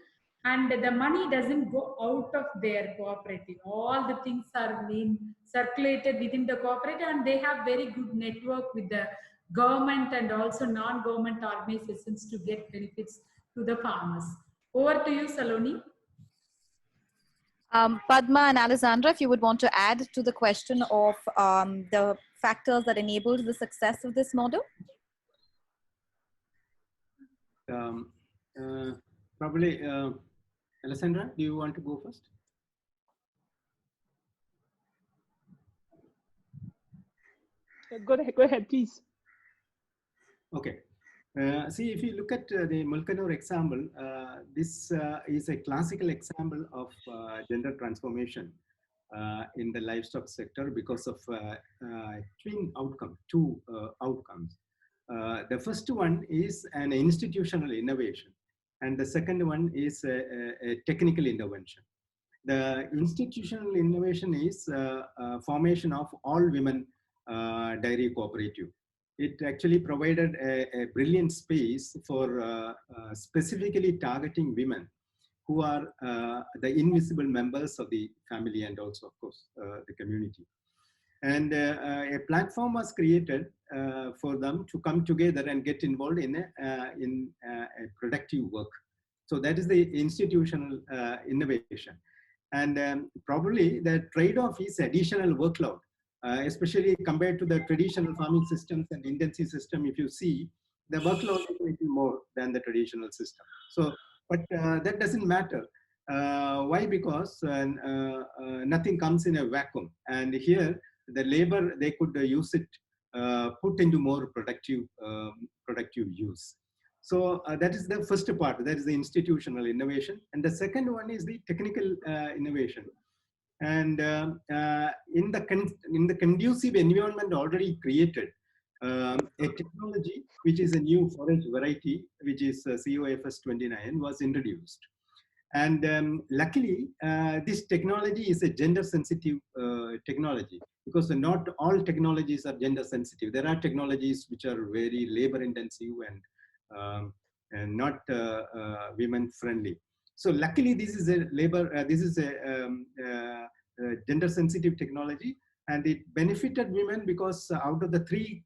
And the money doesn't go out of their cooperative. All the things are being circulated within the cooperative, and they have very good network with the government and also non-government organizations to get benefits to the farmers. Over to you, Saloni. Padma and Alessandra, if you would want to add to the question of the factors that enabled the success of this model. Probably, Alessandra, do you want to go first? Go ahead, please. Okay. See, if you look at the Mulkanur example, this is a classical example of gender transformation in the livestock sector because of two outcomes. The first one is an institutional innovation, and the second one is a technical intervention. The institutional innovation is formation of all women dairy cooperative. It actually provided a brilliant space for specifically targeting women who are the invisible members of the family and also, of course, the community. And a platform was created for them to come together and get involved in a productive work. So that is the institutional innovation. And probably the trade-off is additional workload. Especially compared to the traditional farming systems and intensive system, if you see, the workload is a little more than the traditional system. So, but that doesn't matter. Why? Because nothing comes in a vacuum. And here, the labor, they could use it, put into more productive use. So that is the first part, that is the institutional innovation. And the second one is the technical innovation. And in the conducive environment already created, a technology which is a new forage variety, which is COFS 29, was introduced. And luckily, this technology is a gender sensitive technology, because not all technologies are gender sensitive. There are technologies which are very labor intensive and not women friendly. So luckily, this is a gender sensitive technology, and it benefited women because out of the three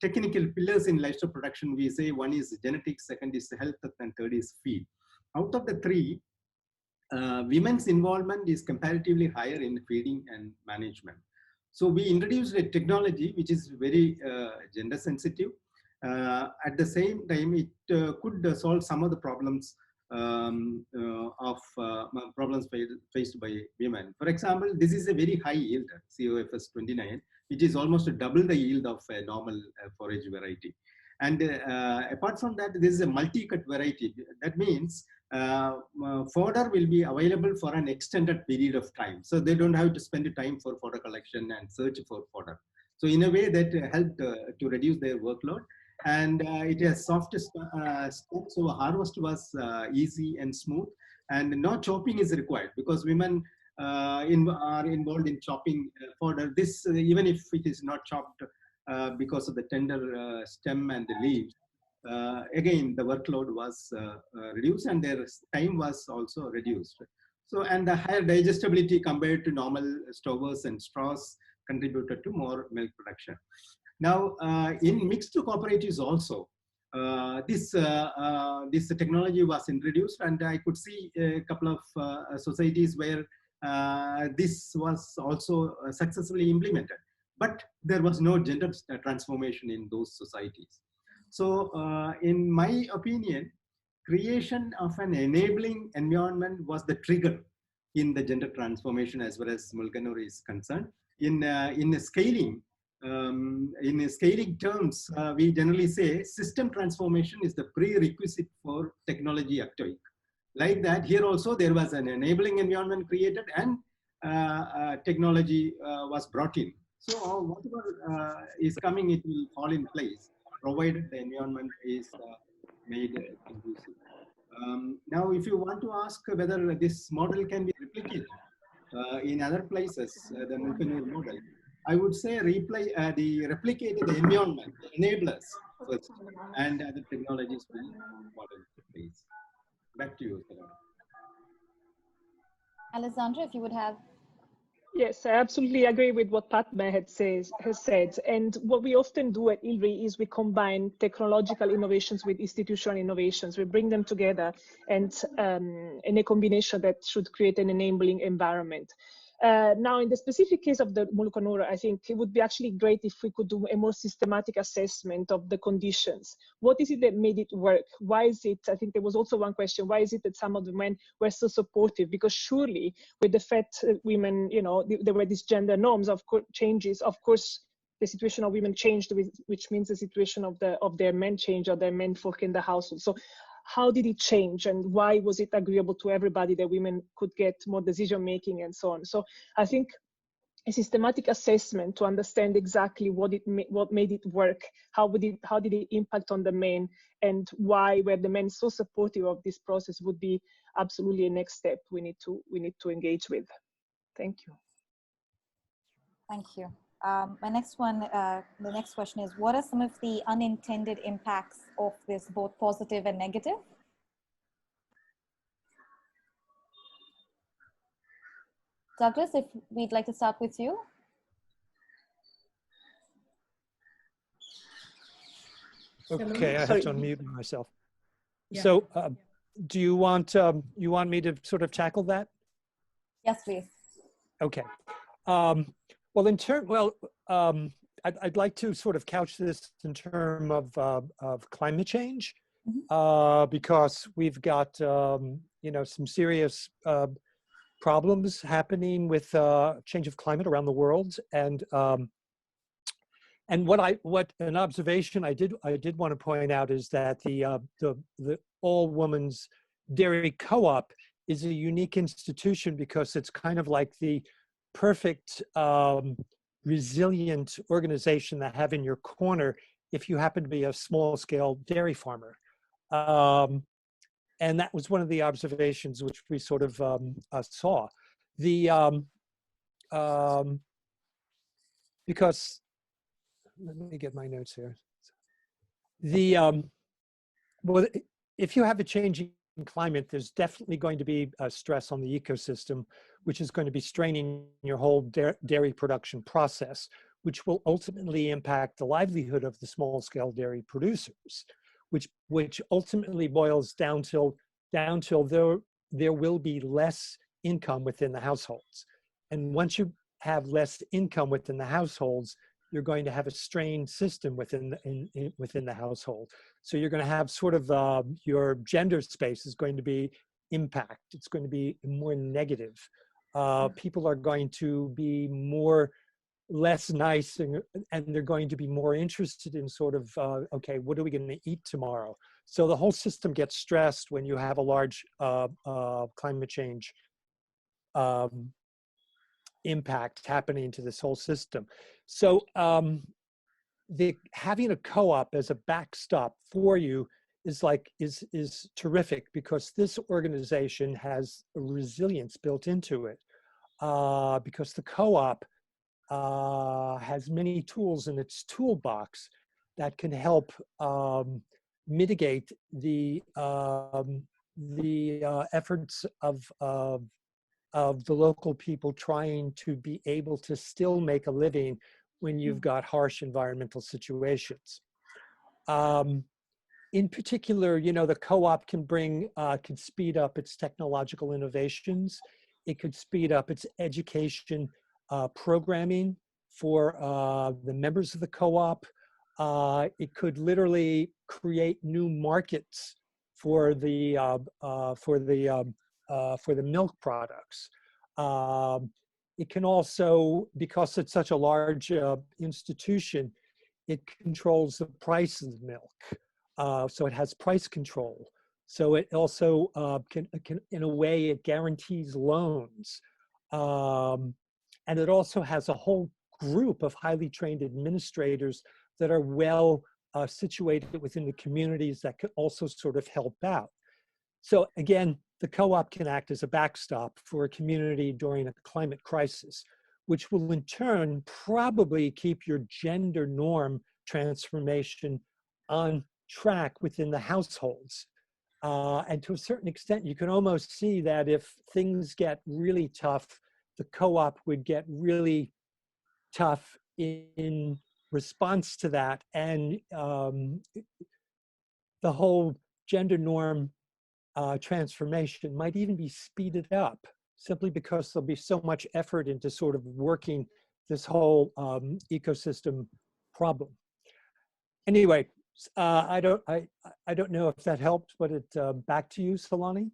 technical pillars in livestock production, we say one is genetics, second is health, and third is feed. Out of the three, women's involvement is comparatively higher in feeding and management. So we introduced a technology which is very gender sensitive. At the same time, it could solve some of the problems problems faced by women. For example, this is a very high yield, COFS 29, which is almost double the yield of a normal forage variety. And apart from that, this is a multi-cut variety. That means fodder will be available for an extended period of time. So they don't have to spend time for fodder collection and search for fodder. So in a way that helped to reduce their workload. And it has soft steps, so harvest was easy and smooth, and no chopping is required because women are involved in chopping fodder. This, even if it is not chopped because of the tender stem and the leaves, again, the workload was reduced and their time was also reduced. So, and the higher digestibility compared to normal stovers and straws contributed to more milk production. Now, in mixed cooperatives also, this technology was introduced, and I could see a couple of societies where this was also successfully implemented. But there was no gender transformation in those societies. So, in my opinion, creation of an enabling environment was the trigger in the gender transformation as far as Mulganur is concerned. In scaling terms, we generally say system transformation is the prerequisite for technology uptake. Like that, here also there was an enabling environment created and technology was brought in. So whatever is coming, it will fall in place, provided the environment is made conducive. Now, if you want to ask whether this model can be replicated in other places, the Mulkanur model, I would say replicate the environment, the enablers first, and other technologies will fall into place. Back to you, Sarah. Alessandra, if you would have. Yes, I absolutely agree with what Pat has said. And what we often do at ILRI is we combine technological innovations with institutional innovations. We bring them together and in a combination that should create an enabling environment. Now, in the specific case of the Mulkanur, I think it would be actually great if we could do a more systematic assessment of the conditions. What is it that made it work? Why is it, I think there was also one question, why is it that some of the men were so supportive? Because surely with the fact women, you know, there were these gender norms of changes, of course, the situation of women changed, which means the situation of their men changed, or their men folk in the household. So how did it change, and why was it agreeable to everybody that women could get more decision making and so on? So I think a systematic assessment to understand exactly what made it work, how did it impact on the men, and why were the men so supportive of this process would be absolutely a next step we need to engage with. Thank you. Thank you. The next question is, what are some of the unintended impacts of this, both positive and negative? Douglas, if we'd like to start with you. Okay, I have to unmute myself. Yeah. So, do you want me to sort of tackle that? Yes, please. Okay. I'd like to sort of couch this in terms of climate change, because we've got some serious problems happening with change of climate around the world, and what an observation I did want to point out is that the All Women's Dairy Co-op is a unique institution because it's kind of like the perfect resilient organization to have in your corner if you happen to be a small-scale dairy farmer. And that was one of the observations which we sort of saw. Because, let me get my notes here. Well, if you have a changing climate, there's definitely going to be a stress on the ecosystem, which is going to be straining your whole dairy production process, which will ultimately impact the livelihood of the small-scale dairy producers, which ultimately boils down till there will be less income within the households. And once you have less income within the households, you're going to have a strained system within the household. So you're going to have sort of your gender space is going to be impact. It's going to be more negative. People are going to be less nice, and they're going to be more interested in sort of, okay, what are we going to eat tomorrow? So the whole system gets stressed when you have a large climate change impact happening to this whole system. So having a co-op as a backstop for you is terrific, because this organization has a resilience built into it, because the co-op has many tools in its toolbox that can help mitigate the efforts of the local people trying to be able to still make a living when you've got harsh environmental situations. In particular, you know, the co-op can can speed up its technological innovations. It could speed up its education programming for the members of the co-op. It could literally create new markets for the milk products. It can also, because it's such a large institution, it controls the price of the milk. So it has price control. So it also can, in a way, it guarantees loans. And it also has a whole group of highly trained administrators that are well situated within the communities that could also sort of help out. So again, the co-op can act as a backstop for a community during a climate crisis, which will in turn probably keep your gender norm transformation on track within the households. And to a certain extent, you can almost see that if things get really tough, the co-op would get really tough in response to that. And the whole gender norm transformation might even be speeded up simply because there'll be so much effort into sort of working this whole ecosystem problem. Anyway, I don't know if that helped, but back to you, Saloni.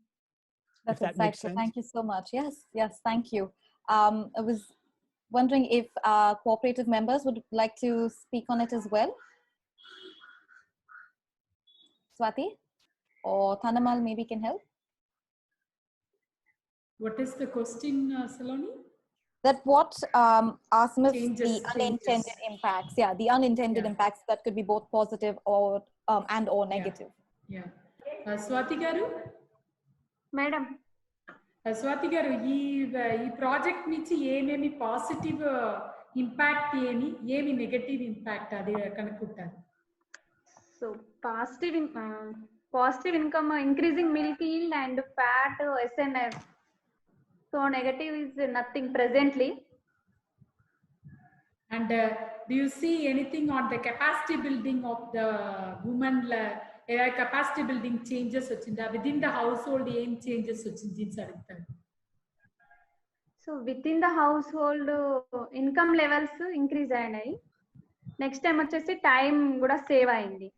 That's if that makes insightful. sense. Thank you so much. Yes, thank you. I was wondering if cooperative members would like to speak on it as well. Swati or Thanamal maybe can help. What is the question, Saloni? That what are some of Changes, the unintended impacts? Yeah, the unintended impacts that could be both positive or and or negative. Yeah. Swati garu? Madam. Swati garu, ee project నుంచి ఏమేమి positive impact ఏమి negative impact అది కనుక్కుంటారు. So positive income, increasing milk yield and fat, SNF. So negative is nothing presently. And do you see anything on the capacity building of the women? Capacity building changes within the household, aim changes So within the household, income levels increase ayinayi. Next time vachesi time kuda save ayindi.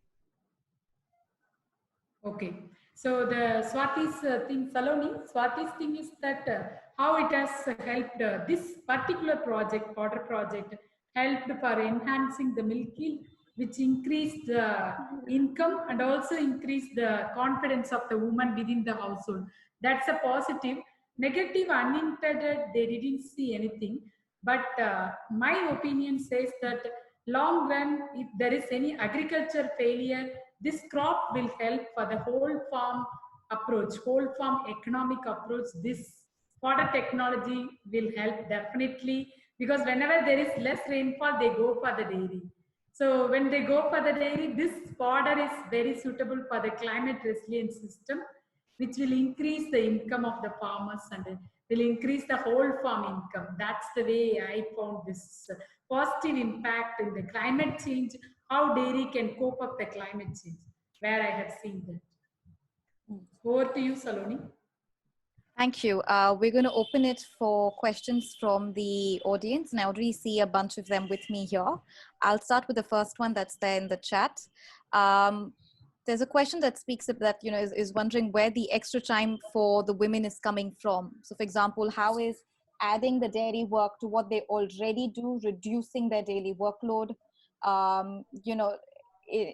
Okay. So the Swati's thing, Saloni, Swati's thing is that how it has helped this particular project, powder project, helped for enhancing the milk yield, which increased the income and also increased the confidence of the woman within the household. That's a positive. Negative, unintended, they didn't see anything. But my opinion says that long run, if there is any agriculture failure, this crop will help for the whole farm approach, whole farm economic approach. This fodder technology will help definitely, because whenever there is less rainfall, they go for the dairy. So when they go for the dairy, this fodder is very suitable for the climate resilient system, which will increase the income of the farmers and will increase the whole farm income. That's the way I found this positive impact in the climate change, how dairy can cope up the climate change, where I have seen that. Over to you, Saloni. Thank you. We're going to open it for questions from the audience, and I already see a bunch of them with me here. I'll start with the first one that's there in the chat. There's a question that speaks of that, is wondering where the extra time for the women is coming from. So for example, how is adding the dairy work to what they already do, reducing their daily workload,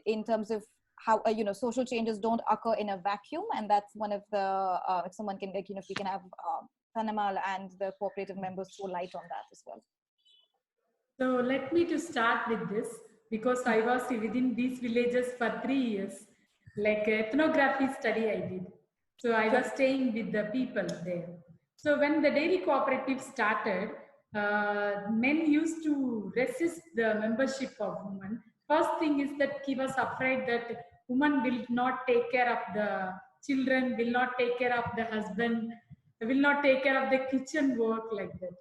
in terms of how, social changes don't occur in a vacuum. And that's one of the, if someone can, if we can have Thanamal and the cooperative members throw light on that as well. So let me to start with this, because I was within these villages for 3 years, like ethnography study I did. So I was staying with the people there. So when the dairy cooperative started, men used to resist the membership of women. First thing is that he was afraid that woman will not take care of the children, will not take care of the husband, will not take care of the kitchen work like that.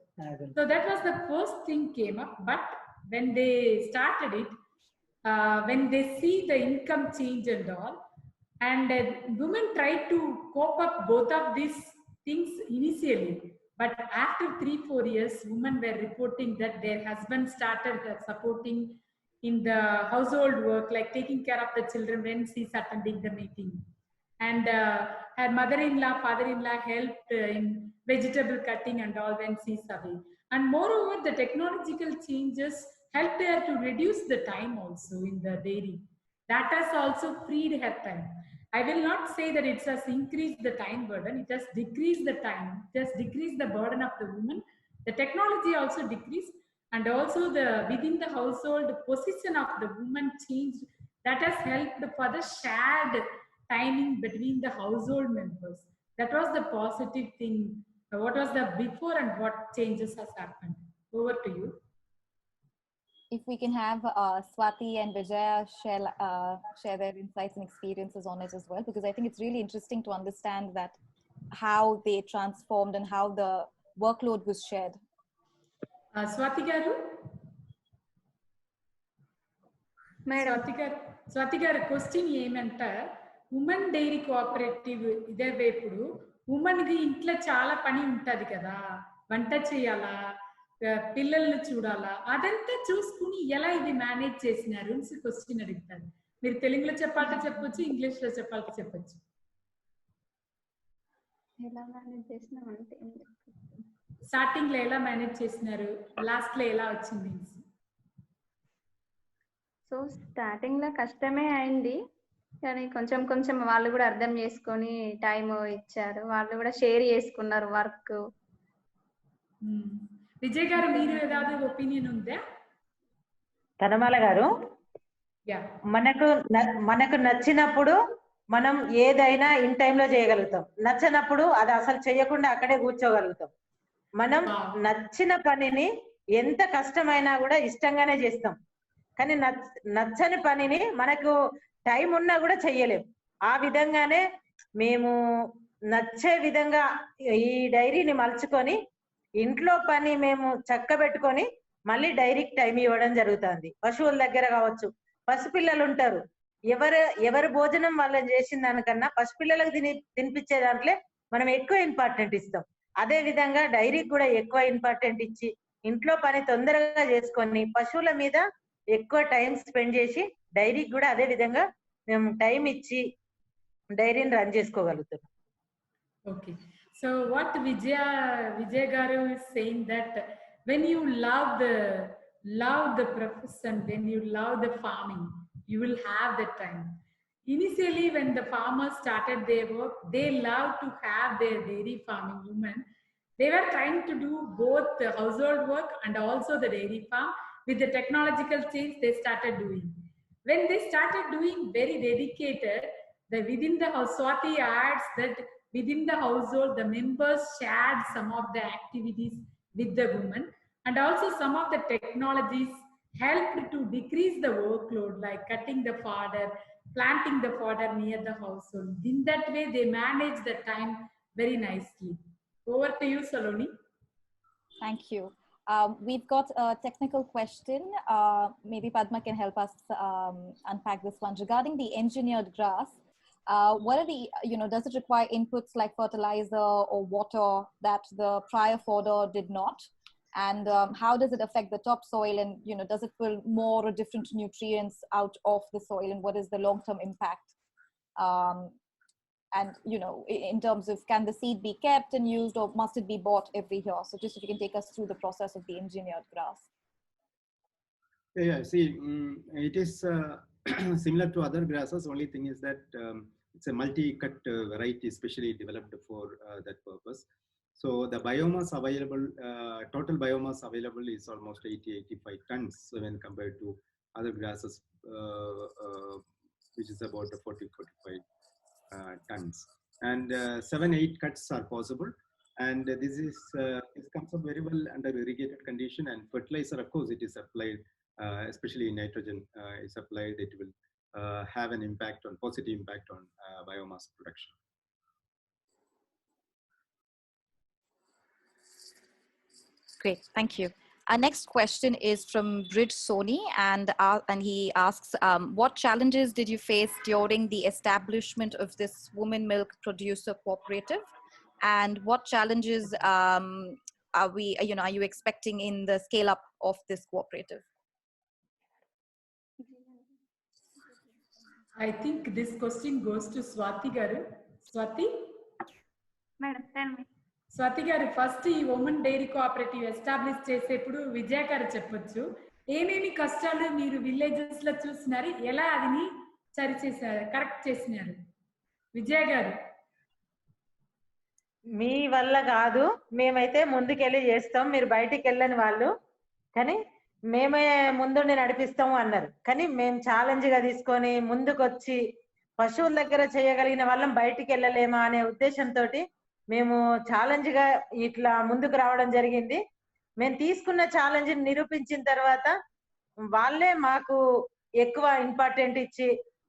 So that was the first thing came up. But when they started it, when they see the income change and all, and women try to cope up both of these things initially. But after 3-4 years, women were reporting that their husband started supporting in the household work, like taking care of the children when she's attending the meeting. And her mother-in-law, father-in-law helped in vegetable cutting and all when she's away. And moreover, the technological changes helped her to reduce the time also in the dairy. That has also freed her time. I will not say that it has increased the time burden. It has decreased the time. It has decreased the burden of the woman. The technology also decreased, and also the within the household position of the woman changed. That has helped for the shared timing between the household members. That was the positive thing. What was the before and what changes has happened? Over to you. If we can have Swati and Vijaya share their insights and experiences on it as well, because I think it's really interesting to understand that how they transformed and how the workload was shared. Swati garu? Swathi గారు question ఏమంటే women dairy cooperative ఇదే ఇప్పుడు women కి ఇంట్లో చాలా పని ఉంటది కదా, వంట చేయాలా, పిల్లల్ని చూడాలా, అదంతా చూసుకుని ఎలా ఇది మేనేజ్ చేసినారు క్వశ్చన్ అడుగుతారు. మీరు తెలుగులో చెప్పాలంటే చెప్పొచ్చు, ఇంగ్లీష్ లో చెప్పాలంటే చెప్పొచ్చు. స్టార్టింగ్ లో ఎలా మేనేజ్ చేసినారు, లాస్ట్ లో ఎలా వచ్చింది? సో స్టార్టింగ్ లో కష్టమే అయింది, కానీ కొంచెం కొంచెం వాళ్ళు కూడా అర్థం చేసుకొని టైం ఇచ్చారు, వాళ్ళు కూడా షేర్ చేసుకున్నారు వర్క్. విజయ్ గారు మీరు ఏதாவது ఒపీనియన్ ఉందా? తనమాల గారు, మనకు నచ్చినప్పుడు మనం ఏదైనా ఇన్ టైంలో చేయగలుగుతాం, నచ్చనప్పుడు అది అసలు చేయకుండా అక్కడే కూర్చోగలుగుతాం. మనం నచ్చిన పనిని ఎంత కష్టమైనా కూడా ఇష్టంగానే చేస్తాం, కానీ నచ్చని పనిని మనకు టైం ఉన్నా కూడా చెయ్యలేం. ఆ విధంగానే మేము నచ్చే విధంగా ఈ డైరీని మలుచుకొని ఇంట్లో పని మేము చక్కబెట్టుకొని మళ్ళీ డైరీకి టైం ఇవ్వడం జరుగుతుంది. పశువుల దగ్గర కావచ్చు, పసిపిల్లలు ఉంటారు, ఎవరి భోజనం వాళ్ళని చేసిన దానికన్నా పసిపిల్లలకు తినిపించే దాంట్లో మనం ఎక్కువ ఇంపార్టెంట్ ఇస్తాం. అదే విధంగా డైరీకి కూడా ఎక్కువ ఇంపార్టెంట్ ఇచ్చి ఇంట్లో పని తొందరగా చేసుకొని పశువుల మీద ఎక్కువ టైం స్పెండ్ చేసి డైరీకి కూడా అదే విధంగా మేము టైం ఇచ్చి డైరీని run చేసుకోగలుగుతున్నాం. Okay, so what Vijay garu is saying that when you love the profession, when you love the farming, you will have the time. Initially, when the farmers started their work, they love to have their dairy farming women. They were trying to do both the household work and also the dairy farm. With the technological change, they started doing. When they started doing very dedicated, within the house, Swati adds that within the household, the members shared some of the activities with the women, and also some of the technologies helped to decrease the workload, like cutting the fodder, planting the fodder near the household. In that way, they manage the time very nicely. Over to you, Saloni. Thank you. We've got a technical question. Maybe Padma can help us unpack this one regarding the engineered grass. What are the, does it require inputs like fertilizer or water that the prior fodder did not? And how does it affect the topsoil? And, does it pull more or different nutrients out of the soil? And what is the long-term impact? And, in terms of, can the seed be kept and used, or must it be bought every year? So just if you can take us through the process of the engineered grass. Yeah, see, it is similar to other grasses. Only thing is that it's a multi-cut variety, specially developed for that purpose. So the biomass available, total biomass available is almost 80-85 tons when compared to other grasses, which is about 40-45 tons. And 7-8 cuts are possible. And this comes up very well under irrigated condition, and fertilizer, of course, it is applied, especially nitrogen is applied. It will have an impact on positive impact on biomass production. Great, thank you. Our next question is from Bridge Soni, and he asks, what challenges did you face during the establishment of this woman milk producer cooperative? And what challenges are you expecting in the scale up of this cooperative? I think this question goes to Swati garu. Swati? Madam, tell me. Swathi గారు first ఈ women dairy cooperative establish చేసేప్పుడు విజయ గారు చెప్పొచ్చు ఏమేమి కష్టాలు మీరు villages లో చూసినారు ఎలా అదిని సరి చేశారు కరెక్ట్ చేసినారు విజయ గారు మీ వల్ల కాదు మేమైతే ముందుకెళ్ళి చేస్తాం మీరు బయటికి వెళ్ళని వాళ్ళు కానీ మేమే ముందుండి నడిపిస్తాము అన్నారు కానీ మేము ఛాలెంజ్ గా తీసుకొని ముందుకొచ్చి పశువుల దగ్గర చేయగలిగిన వాళ్ళం బయటికి వెళ్ళలేమా అనే ఉద్దేశంతో మేము ఛాలెంజ్ గా ఇట్లా ముందుకు రావడం జరిగింది మేము తీసుకున్న ఛాలెంజ్ నిరూపించిన తర్వాత వాళ్ళే మాకు ఎక్కువ ఇంపార్టెంట్ ఇచ్చి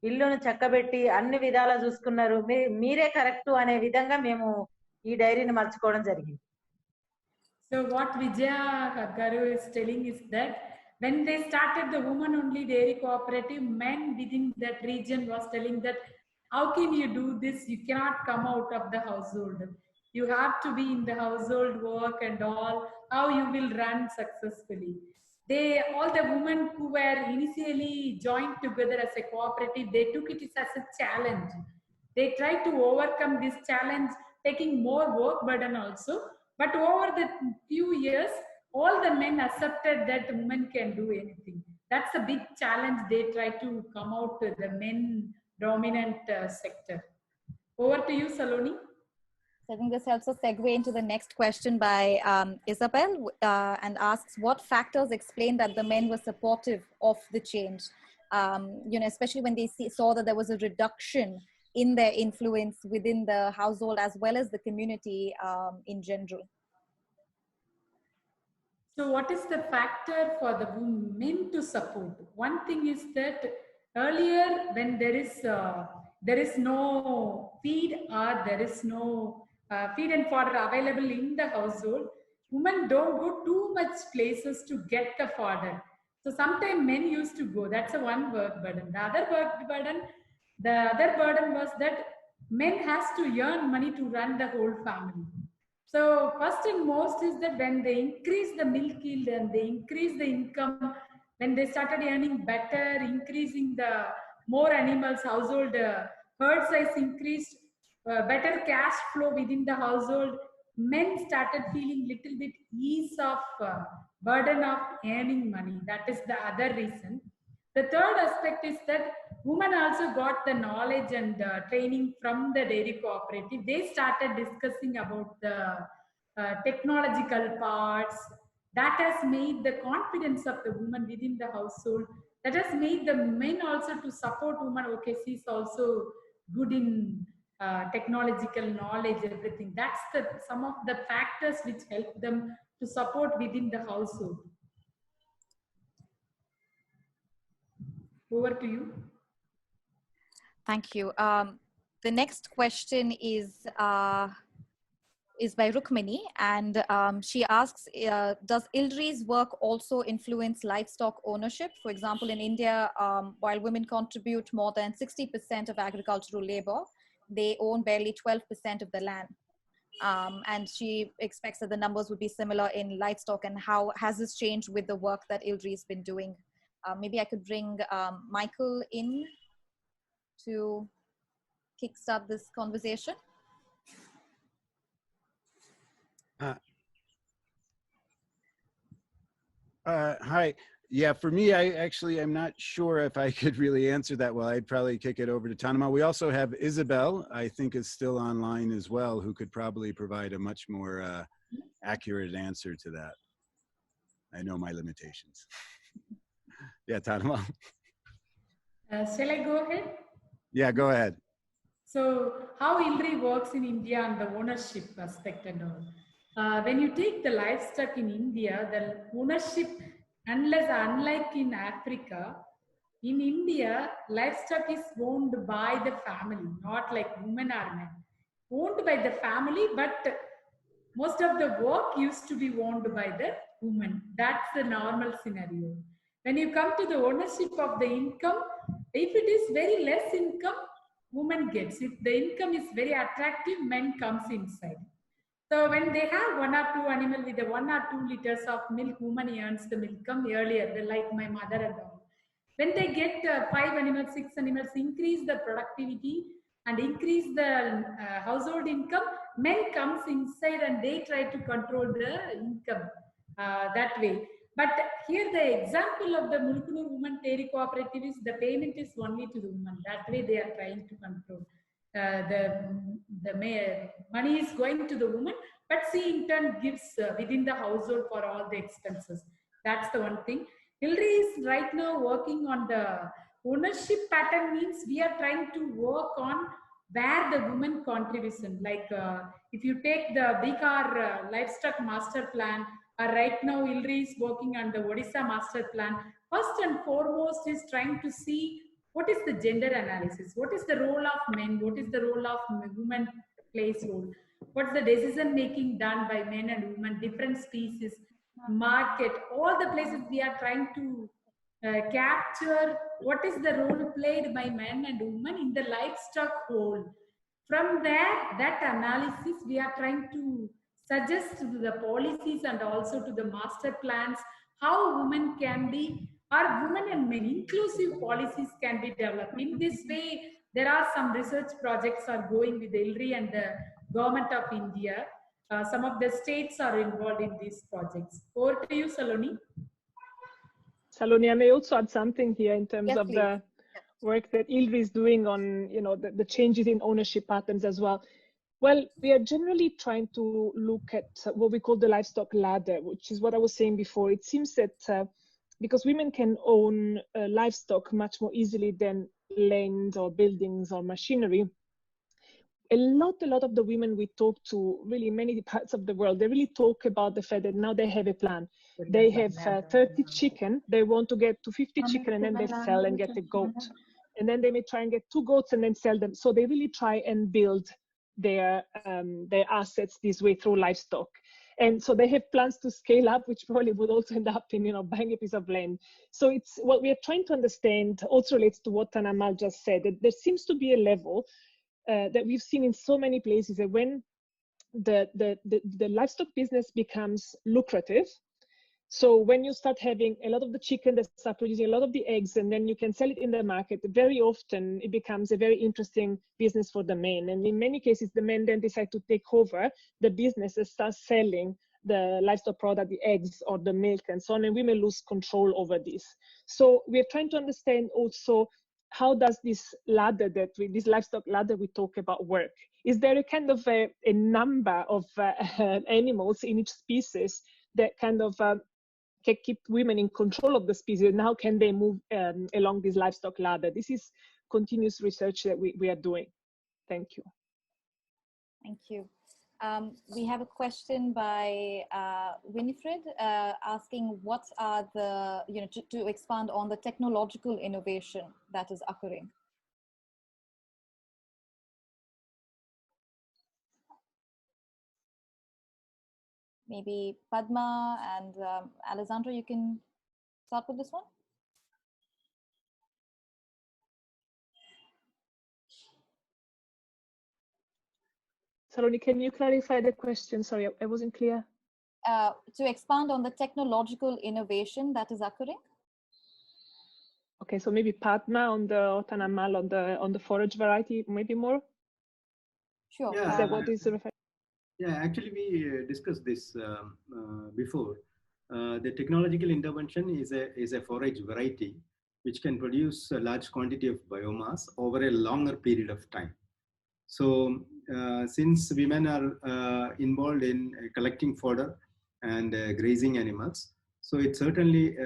ఇల్లును చక్కబెట్టి అన్ని విధాలా చూసుకున్నారు మీరే కరెక్ట్ అనే విధంగా మేము ఈ డైరీని మలుచుకోవడం జరిగింది. So what Vijaya Garu is telling is that when they started the woman only dairy cooperative, men within that region was telling that how can you do this? You cannot come out of the household. You have to be in the household work and all. How you will run successfully? All the women who were initially joined together as a cooperative, they took it as a challenge. They tried to overcome this challenge, taking more work burden also. But over the few years, all the men accepted that women can do anything. That's a big challenge they try to come out to the men-dominant sector. Over to you, Saloni. I think this helps us segue into the next question by Isabel and asks, what factors explain that the men were supportive of the change? Especially when they saw that there was a reduction in their influence within the household as well as the community in general. So what is the factor for the men to support? One thing is that earlier when there is no feed or there is no feed and fodder available in the household, women don't go too much places to get the fodder. So sometimes men used to go. That's a one work burden. The other burden was that men has to earn money to run the whole family. So first and most is that when they increase the milk yield and they increase the income, when they started earning better, increasing the more animals, household herd size increased, better cash flow within the household, men started feeling little bit ease of burden of earning money. That is the other reason. The third aspect is that women also got the knowledge and training from the dairy cooperative. They started discussing about the technological parts. That has made the confidence of the woman within the household. That has made the men also to support women. Okay, she's also good in technological knowledge, everything. That's some of the factors which help them to support within the household. Over to you. Thank you. The next question is by Rukmini, and she asks, does ILRI's work also influence livestock ownership? For example, in India, while women contribute more than 60% of agricultural labor, they own barely 12% of the land. And she expects that the numbers would be similar in livestock, and how has this changed with the work that ILRI has been doing? Maybe I could bring Michael in to kickstart this conversation. Hi. Yeah, for me, I'm not sure if I could really answer that well. I'd probably kick it over to Tanama. We also have Isabel, I think is still online as well, who could probably provide a much more accurate answer to that. I know my limitations. Yeah, Tanama. Shall I go ahead? Yeah, go ahead. So how ILRI works in India and the ownership aspect and all. When you take the livestock in India, the ownership, unlike in Africa, In India, livestock is owned by the family, not like women or men. Owned by the family, but most of the work used to be owned by the woman. That's the normal scenario. When you come to the ownership of the income, if it is very less income, woman gets. If the income is very attractive, men comes inside. So when they have 1 or 2 animal with the 1 or 2 liters of milk, woman earns the milk come earlier, like my mother and all. When they get 5 animals, 6 animals, increase the productivity and increase the household income, men comes inside and they try to control the income that way. But here the example of the Mulkunur Women Dairy Cooperative is the payment is only to the woman. That way they are trying to control. The money is going to the woman, but she in turn gives within the household for all the expenses. That's the one thing. Hillary is right now working on the ownership pattern, means we are trying to work on where the women contribution. Like if you take the Bihar livestock master plan, right now Hillary is working on the Odisha master plan. First and foremost is trying to see what is the gender analysis, what is the role of men, what is the role of women plays role, what's the decision making done by men and women, different species, market, all the places we are trying to capture what is the role played by men and women in the livestock whole. From there, that analysis, we are trying to suggest to the policies and also to the master plans how women can be, or women and men inclusive policies can be developed. In this way, there are some research projects are going with the ILRI and the government of India. Some of the states are involved in these projects. Over to you, Saloni. Saloni, I may also add something here in terms of the work that ILRI is doing on, the changes in ownership patterns as well. Well, we are generally trying to look at what we call the livestock ladder, which is what I was saying before. It seems that because women can own livestock much more easily than land or buildings or machinery, a lot of the women we talk to, really many parts of the world, they really talk about the fact that now they have a plan. They have 30 chicken, they want to get to 50 chicken and then they sell and get a goat. And then they may try and get 2 goats and then sell them. So they really try and build their assets this way through livestock. And so they have plans to scale up, which probably would also end up in, buying a piece of land. So it's what we are trying to understand also relates to what Tanamal just said, that there seems to be a level that we've seen in so many places that when the livestock business becomes lucrative, so when you start having a lot of the chicken that start producing a lot of the eggs and then you can sell it in the market, very often it becomes a very interesting business for the men. And in many cases, the men then decide to take over the business and start selling the livestock product, the eggs or the milk and so on, and women lose control over this. So we're trying to understand also, how does this ladder this livestock ladder we talk about work? Is there a kind of a number of animals in each species that kind of can keep women in control of the species, and how can they move along this livestock ladder? This is continuous research that we are doing. Thank you. Thank you. We have a question by Winifred asking what are the, to expand on the technological innovation that is occurring. Maybe Padma and Alessandro, you can start with this one. Saloni, can you clarify the question? Sorry, I wasn't clear. To expand on the technological innovation that is occurring. Okay, so maybe Padma on the Tanamal on the forage variety, maybe more. Sure. Is that what is referred? Yeah, actually we discussed this before. The technological intervention is a forage variety which can produce a large quantity of biomass over a longer period of time. So since women are involved in collecting fodder and grazing animals, so it certainly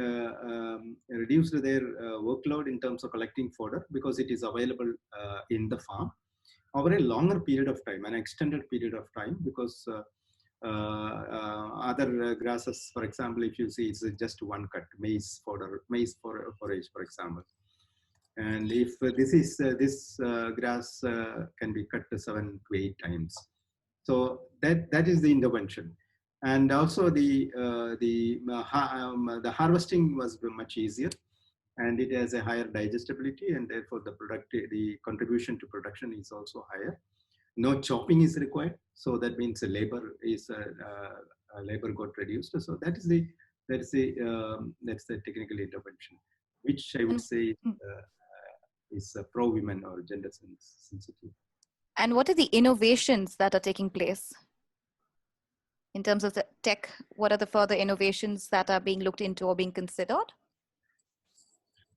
reduced their workload in terms of collecting fodder because it is available in the farm over a longer period of time, an extended period of time, because other grasses, for example, if you see, it's just one cut, maize forage, for example. And if this grass can be cut to 7 to 8 times. So that is the intervention. And also the harvesting was much easier, and it has a higher digestibility, and therefore the contribution to production is also higher. No chopping is required, so that means the labor got reduced. So that's the technical intervention, which I would say is pro women or gender sensitive. And what are the innovations that are taking place? In terms of the tech, what are the further innovations that are being looked into or being considered?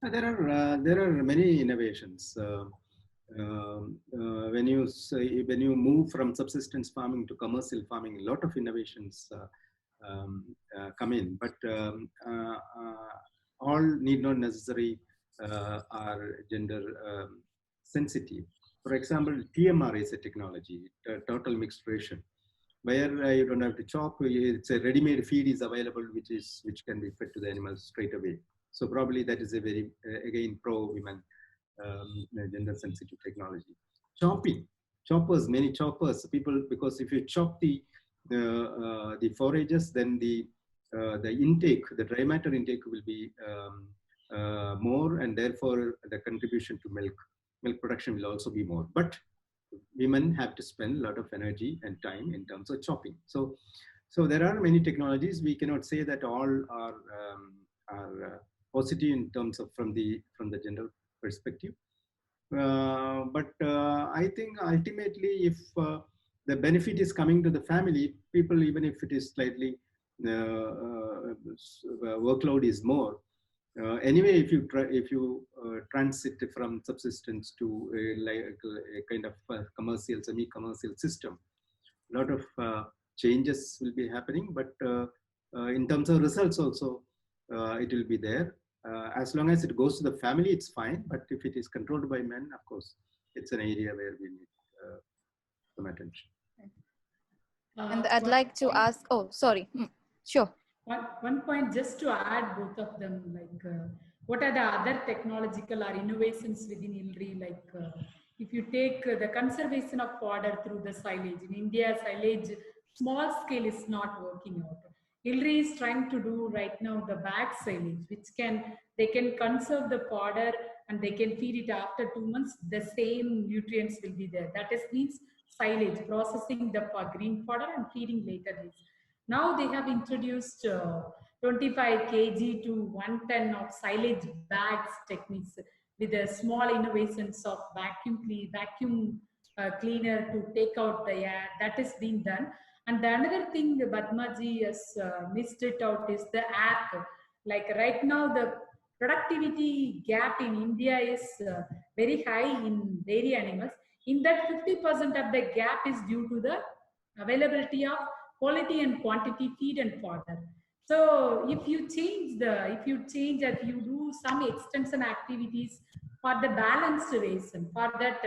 There are many innovations. When you move from subsistence farming to commercial farming, a lot of innovations come in, but all need not necessarily are gender sensitive. For example, TMR is a technology, total mixed ration, where you don't have to chop. It's a ready-made feed is available, which can be fed to the animals straight away. So probably that is a very again pro-women gender sensitive technology. Choppers, many choppers, people, because if you chop the forages, then the intake, the dry matter intake will be more, and therefore the contribution to milk production will also be more. But women have to spend a lot of energy and time in terms of chopping. So there are many technologies. We cannot say that all are positive in terms of from the gender perspective. But I think ultimately, if the benefit is coming to the family, people, even if it is slightly workload is more. Anyway, if you transit from subsistence to a kind of commercial, semi-commercial system, a lot of changes will be happening. But in terms of results also, it will be there. As long as it goes to the family, it's fine. But if it is controlled by men, of course, it's an area where we need some attention. And I'd like to ask, oh, sorry. Sure. One point just to add both of them, like what are the other technological or innovations within ILRI? Like if you take the conservation of fodder through the silage, in India, silage small scale is not working out. ILRI is trying to do right now the bag silage, which they can conserve the fodder and they can feed it after 2 months. The same nutrients will be there. That is means silage, processing the green fodder and feeding later days. Now they have introduced 25 kg to 1 ton of silage bags techniques with the small innovations of vacuum cleaner to take out the air. That is being done. And the another thing Badmaji has missed it out is the app. Like right now, the productivity gap in India is very high in dairy animals. In that, 50% of the gap is due to the availability of quality and quantity feed and fodder. So if you do some extension activities for the balanced ration, for that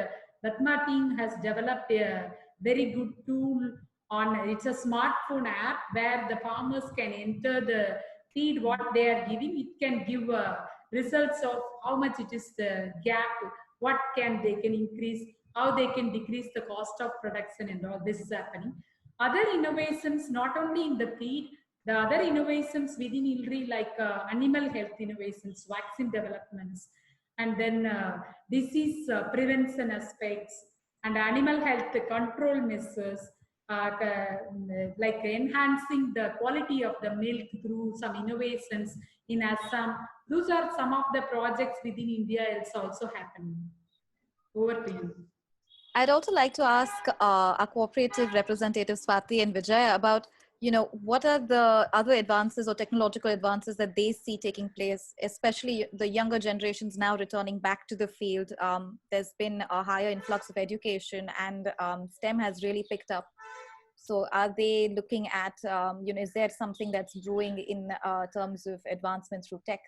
Batma team has developed a very good tool it's a smartphone app where the farmers can enter the feed what they are giving. It can give results of how much it is the gap, what they can increase, how they can decrease the cost of production, and all this is happening. Other innovations, not only in the feed, the other innovations within ILRI like animal health innovations, vaccine developments, and then disease prevention aspects, and animal health control measures, like enhancing the quality of the milk through some innovations in Assam. Those are some of the projects within India is also happening. Over to you. I'd also like to ask our cooperative representatives Swati and Vijay about, what are the other advances or technological advances that they see taking place, especially the younger generations now returning back to the field. There's been a higher influx of education, and STEM has really picked up. So are they looking at, is there something that's brewing in terms of advancements through tech?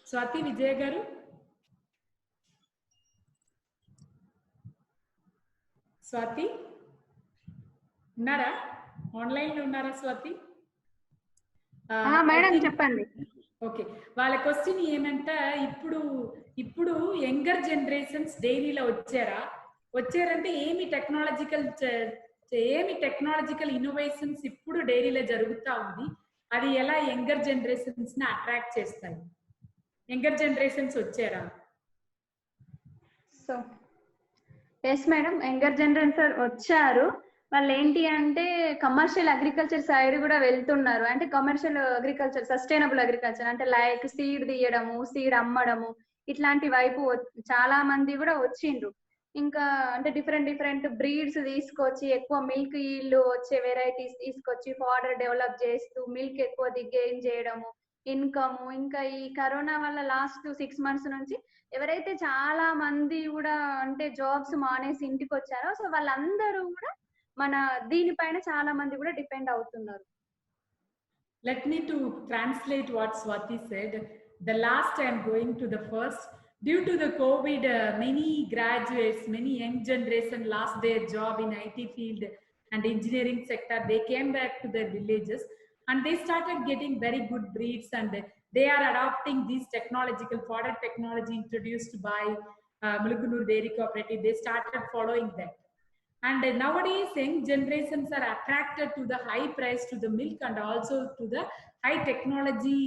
Swati Vijay garu. Swati Nara online lo Nara Swati. Madam చెప్పండి. Okay, వాళ్ళ question ఏమంటే ఇప్పుడు ఇప్పుడు younger generations డైరీలో వచ్చారంటే ఏమి technological innovations ఇప్పుడు డైరీలో జరుగుతూ ఉంది, అది ఎలా యంగర్ జనరేషన్స్ ని అట్రాక్ట్ చేస్తాయి? యంగర్ జనరేషన్స్ వచ్చారా? So yes madam, younger generation వచ్చారు. వాళ్ళు ఏంటి అంటే కమర్షియల్ అగ్రికల్చర్ సైడ్ కూడా వెళ్తున్నారు. అంటే కమర్షియల్ అగ్రికల్చర్, సస్టైనబుల్ అగ్రికల్చర్ అంటే లైక్ సీడ్ తీయడము, సీడ్ అమ్మడము, ఇట్లాంటి వైపు చాలా మంది కూడా వచ్చిండ్రు. ఇంకా అంటే డిఫరెంట్ బ్రీడ్స్ తీసుకొచ్చి ఎక్కువ మిల్క్ ఈల్డ్ వచ్చే వెరైటీస్ తీసుకొచ్చి ఫాడర్ డెవలప్ చేస్తూ మిల్క్ ఎక్కువ గెయిన్ చేయడము, ఇన్కమ్. ఇంకా ఈ కరోనా వల్ల లాస్ట్ 6 months నుంచి ఎవరైతే చాలా మంది కూడా అంటే జాబ్స్ మానేసి ఇంటికి వచ్చారో, సో వాళ్ళందరూ కూడా మన దీనిపైన చాలా మంది కూడా డిపెండ్ అవుతున్నారు. Let me to translate what Swati said. The last I am going to the first. Due to the COVID, many graduates, many young generation lost their job in IT field and engineering sector. They came back to their villages and they started getting very good breeds, and they are adopting these technological fodder technology introduced by Mulgunur Dairy Cooperative. They started following that. And nowadays, young generations are attracted to the high price, to the milk, and also to the high technology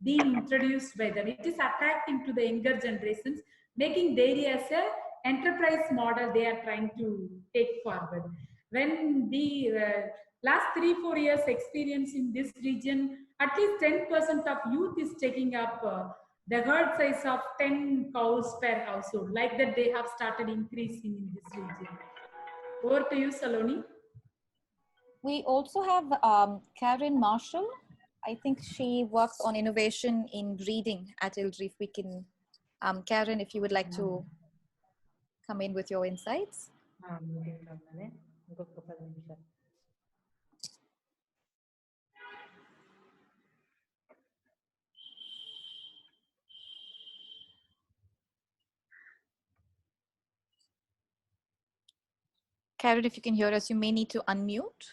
being introduced by them. It is attracting to the younger generations, making dairy as a enterprise model they are trying to take forward. When the last 3-4 years experience in this region, at least 10% of youth is taking up the herd size of 10 cows per household. Like that, they have started increasing in this region. Over to you, Saloni. We also have Karen Marshall. I think she works on innovation in breeding at ILDRI. If we can, Karen, if you would like to come in with your insights. Karen, if you can hear us, you may need to unmute.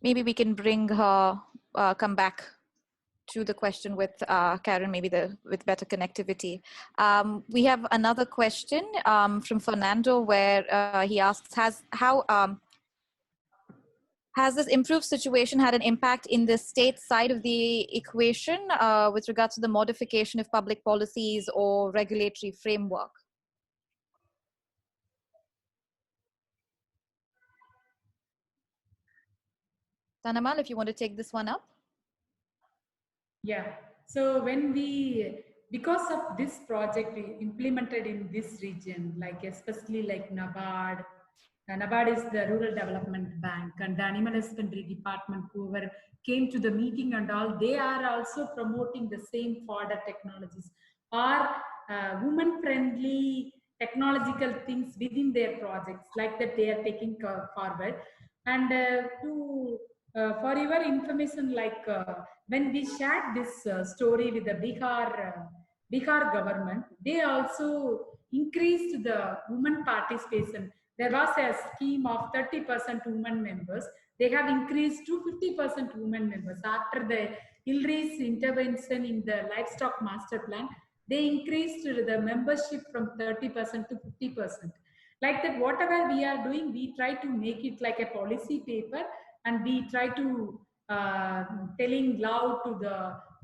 Maybe we can bring her, come back to the question with Karen, maybe with better connectivity. We have another question from Fernando, where he asks, has this improved situation had an impact in the state side of the equation with regards to the modification of public policies or regulatory framework? Tanamal, if you want to take this one up. Yeah, so when because of this project we implemented in this region, like especially like NABARD is the Rural Development Bank, and the Animal Husbandry Department, whoever came to the meeting and all, they are also promoting the same fodder technologies or woman-friendly technological things within their projects, like that they are taking forward. And for your information, like when we shared this story with the Bihar government, they also increased the women participation. There was a scheme of 30% women members. They have increased to 50% women members. After the ILDRI's intervention in the livestock master plan, they increased the membership from 30% to 50%. Like that, whatever we are doing, we try to make it like a policy paper, and we try to telling loud to the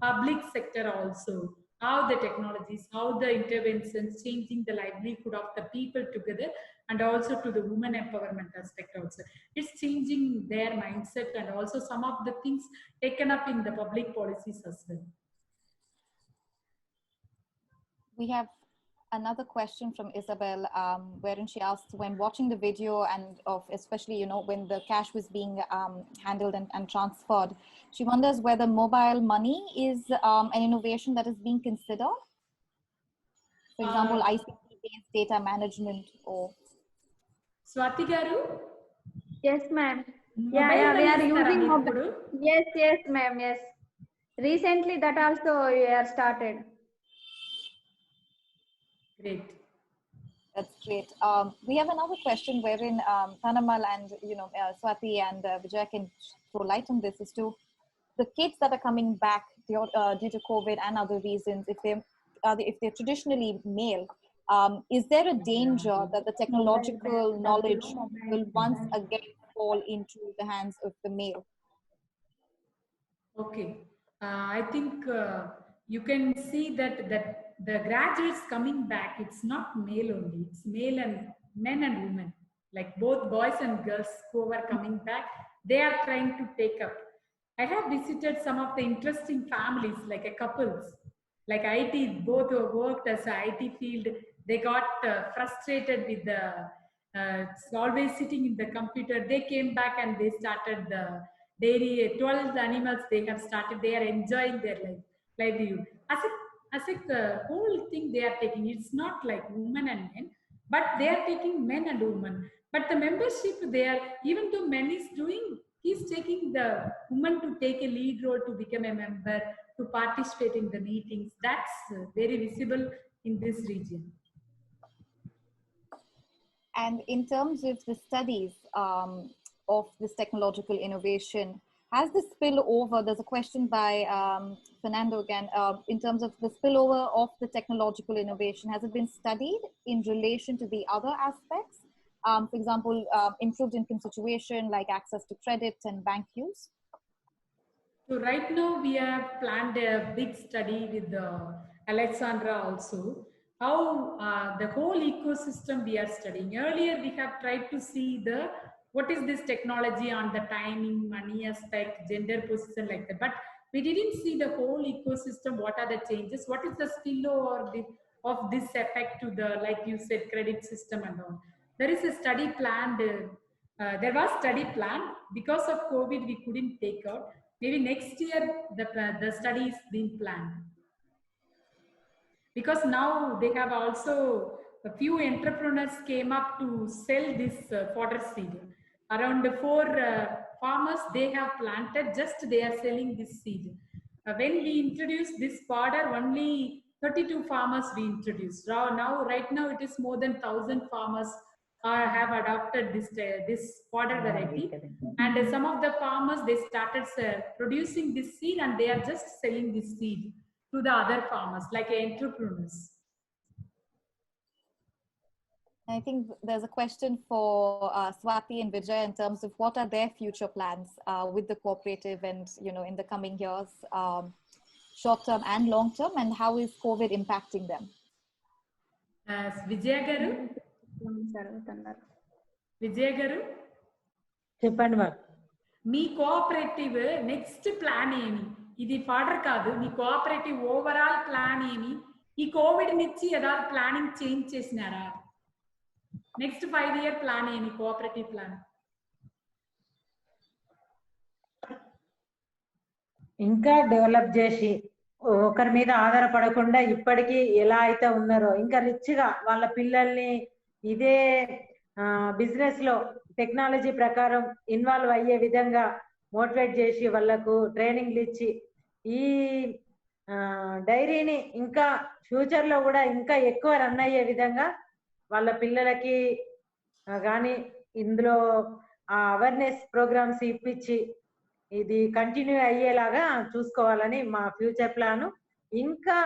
public sector also how the technologies, how the interventions changing the livelihood of the people together, and also to the women empowerment aspect also. It's changing their mindset, and also some of the things taken up in the public policies as well. We have another question from Isabel, wherein she asks, when watching the video and of especially, you know, when the cash was being handled and transferred, she wonders whether mobile money is an innovation that is being considered. For example, ICT-based data management or... Swati garu? Yes, ma'am. Mobile Yeah, we are istara using meer mobile. ippudu? Yes, ma'am, yes. Recently, that also we are started. Great. That's great. We have another question wherein Thanamal and Swati and Vijay can throw light on this as to the kids that are coming back due to COVID and other reasons. If they're traditionally male, is there a danger that the technological knowledge will once again fall into the hands of the male? Okay. I think you can see that the graduates coming back, it's not male only, it's male and men and women, like both boys and girls who are coming back, they are trying to take up. I have visited some of the interesting families, like a couples, like IT, both who worked as a IT field, they got frustrated with the always sitting in the computer. They came back and they started the dairy, 12 animals they have started. They are enjoying their livelihood. As a whole thing they are taking. It's not like women and men, but they are taking men and women. But the membership there, even though men is doing, he's taking the woman to take a lead role to become a member, to participate in the meetings. That's very visible in this region. And in terms of the studies of this technological innovation, has the spillover, there's a question by Fernando again, in terms of the spillover of the technological innovation, has it been studied in relation to the other aspects? For example, improved income situation like access to credit and bank use? So right now we have planned a big study with Alexandra also. How the whole ecosystem we are studying. Earlier we have tried to see what is this technology on the timing, money aspect, gender position, like that. But we didn't see the whole ecosystem. What are the changes? What is the spillover of this effect to the, like you said, credit system and all. There is a study planned. There was study planned. Because of COVID, we couldn't take out. Maybe next year the study is being planned. Because now they have also, a few entrepreneurs came up to sell this fodder seed. Around 4 farmers they have planted, just they are selling this seed. When we introduced this fodder, only 32 farmers we introduced. Right now it is more than 1,000 farmers have adopted this fodder variety. And some of the farmers, they started producing this seed and they are just selling this seed to the other farmers, like entrepreneurs. I think there's a question for Swati and Vijay in terms of what are their future plans with the cooperative and, in the coming years, short term and long term, and how is COVID impacting them? Vijay garu? Vijay garu? చెప్పండి ma'am. మీ cooperative next plan ఏమి? ఇది fodder కాదు, మీ cooperative overall plan ఏమి? ఈ Covid నుంచి ఏதாவது planning change చేసినారా? Next 5 year plan ఏమి? Cooperative plan ఇంకా డెవలప్ చేసి ఒకరి మీద ఆధారపడకుండా ఇప్పటికీ ఎలా అయితే ఉన్నారో ఇంకా రిచ్గా వాళ్ళ పిల్లల్ని ఇదే బిజినెస్ లో టెక్నాలజీ ప్రకారం ఇన్వాల్వ్ అయ్యే విధంగా మోటివేట్ చేసి వాళ్ళకు ట్రైనింగ్లు ఇచ్చి ఈ డైరీని ఇంకా ఫ్యూచర్ లో కూడా ఇంకా ఎక్కువ రన్ అయ్యే విధంగా వాళ్ళ పిల్లలకి కానీ ఇందులో అవేర్నెస్ ప్రోగ్రామ్స్ ఇప్పించి ఇది కంటిన్యూ అయ్యేలాగా చూసుకోవాలని మా ఫ్యూచర్ ప్లాను. ఇంకా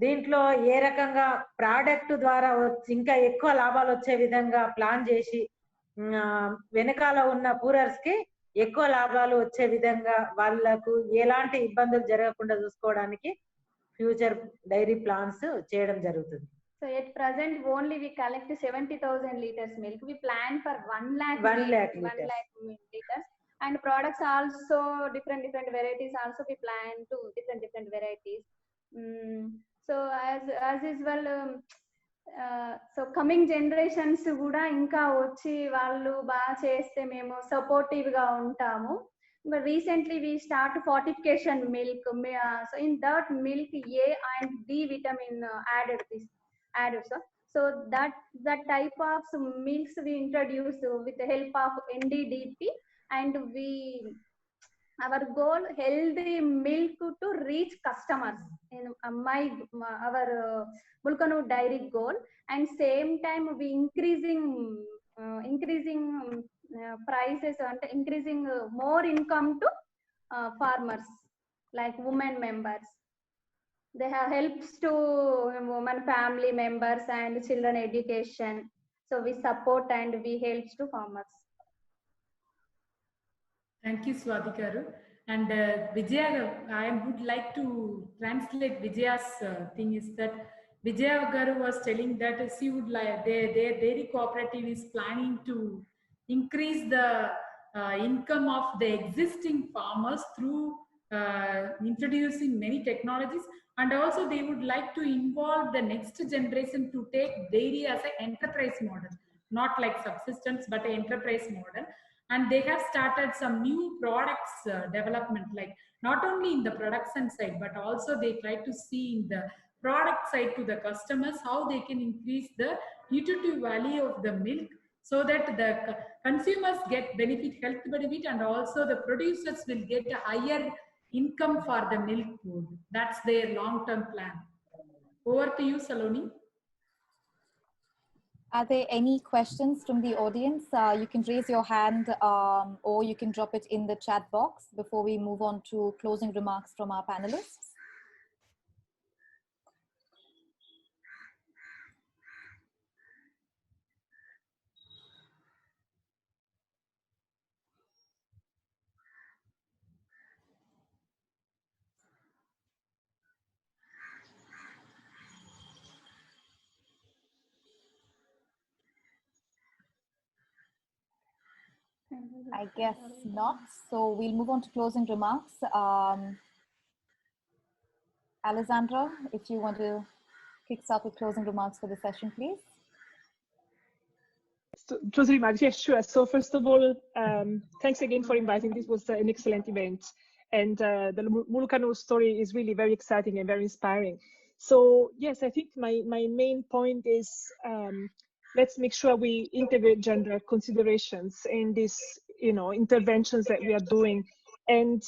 దీంట్లో ఏ రకంగా ప్రోడక్ట్ ద్వారా ఇంకా ఎక్కువ లాభాలు వచ్చే విధంగా ప్లాన్ చేసి వెనకాల ఉన్న పూరర్స్ కి ఎక్కువ లాభాలు వచ్చే విధంగా వాళ్ళకు ఎలాంటి ఇబ్బందులు జరగకుండా చూసుకోవడానికి ఫ్యూచర్ డైరీ ప్లాన్స్ చేయడం జరుగుతుంది. So at present only we collect 70,000 liters milk. We plan for 1 lakh liters. And products also different varieties also we plan to different varieties. So as usual, so coming generations kuda inka vachi vallu baga cheste memo supportive ga untamu. But recently we start fortification milk. So in that milk A and D vitamin added. So So that type of milks we introduce with the help of NDDP, and our goal healthy milk to reach customers in our Mulkanu dairy goal, and same time we increasing prices and increasing more income to farmers like women members. They have helps to women family members and children education. So we support and we helps to farmers. Thank you, Swati Garu. And Vijaya, I would like to translate Vijaya's thing is that Vijaya Garu was telling that she would like their dairy cooperative is planning to increase the income of the existing farmers through introducing many technologies, and also they would like to involve the next generation to take dairy as an enterprise model, not like subsistence but an enterprise model. And they have started some new products development, like not only in the production side but also they try to see in the product side to the customers how they can increase the nutritive value of the milk, so that the consumers get benefit, health benefit, and also the producers will get a higher income for the milk food. That's their long-term plan. Over to you, Saloni. Are there any questions from the audience? You can raise your hand or you can drop it in the chat box before we move on to closing remarks from our panelists. I guess not. So we'll move on to closing remarks. Alessandra, if you want to kickstart with closing remarks for the session, please. Closing remarks, yes, sure. So first of all, thanks again for inviting. This was an excellent event. And the Mulkanu story is really very exciting and very inspiring. So yes, I think my main point is let's make sure we integrate gender considerations in these interventions that we are doing. And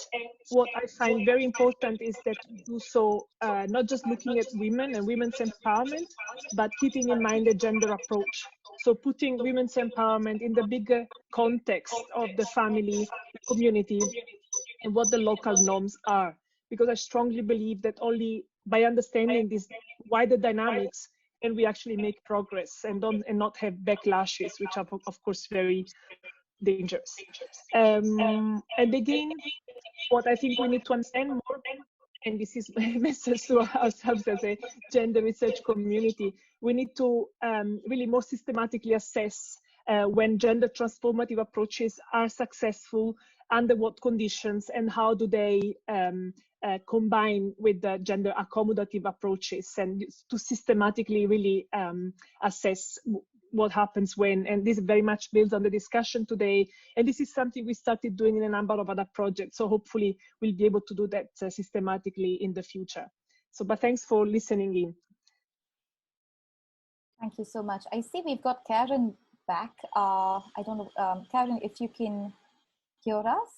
what I find very important is that we do so not just looking at women and women's empowerment, but keeping in mind the gender approach. So putting women's empowerment in the bigger context of the family, community, and what the local norms are. Because I strongly believe that only by understanding these wider dynamics can we actually make progress and not have backlashes, which are of course very dangerous. And again, what I think we need to understand more, and this is my message to ourselves as a gender research community, we need to really more systematically assess when gender transformative approaches are successful, under what conditions, and how do they combine with the gender accommodative approaches, and to systematically really assess what happens when. And this very much builds on the discussion today, and this is something we started doing in a number of other projects, so hopefully we'll be able to do that systematically in the future. So but thanks for listening in. Thank you so much. I see we've got Karen back. I don't know, Karen, if you can hear us,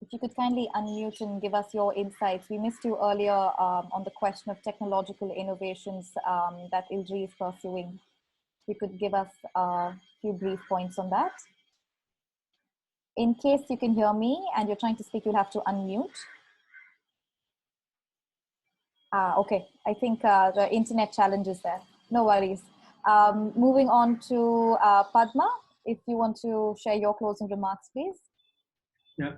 if you could kindly unmute and give us your insights. We missed you earlier on the question of technological innovations that ILRI is pursuing. You could give us a few brief points on that. In case you can hear me and you're trying to speak, you'll have to unmute. Okay, I think the internet challenge is there. No worries. Moving on to Padma, if you want to share your closing remarks, please. Yeah.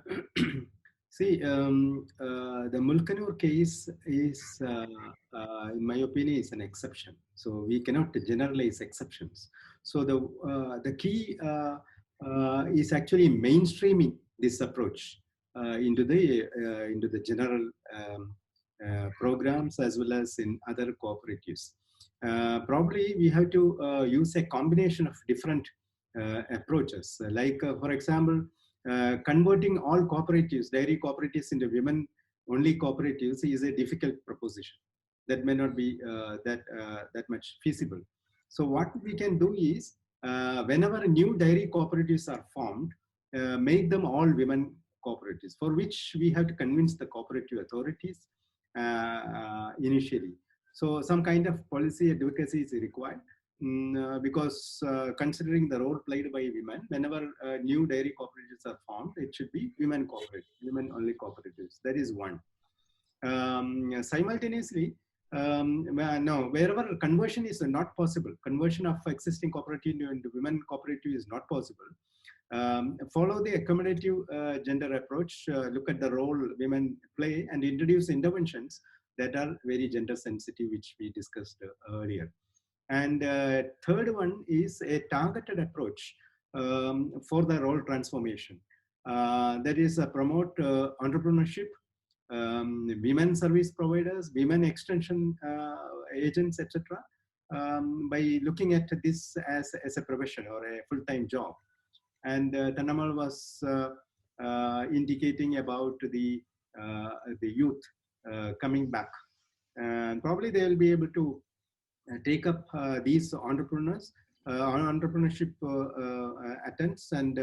See, the Mulkanur case is, in my opinion, is an exception. So we cannot generalize exceptions. So the key is actually mainstreaming this approach into the general programs as well as in other cooperatives. Probably we have to use a combination of different approaches. Like, for example, converting all cooperatives, dairy cooperatives, into women-only cooperatives is a difficult proposition. That may not be that much feasible. So what we can do is, whenever new dairy cooperatives are formed, make them all women cooperatives, for which we have to convince the cooperative authorities initially. So some kind of policy advocacy is required, because considering the role played by women, whenever new dairy cooperatives are formed, it should be women cooperatives, women only cooperatives. That is one. Simultaneously, no, wherever conversion is not possible, conversion of existing cooperative into women cooperative is not possible, follow the accommodative gender approach, look at the role women play, and introduce interventions that are very gender sensitive, which we discussed earlier. And third one is a targeted approach for the role transformation. That is promote entrepreneurship, women service providers, women extension agents, etc., by looking at this as a profession or a full-time job. And Tannamal was indicating about the youth coming back, and probably they will be able to take up these entrepreneurship attempts. And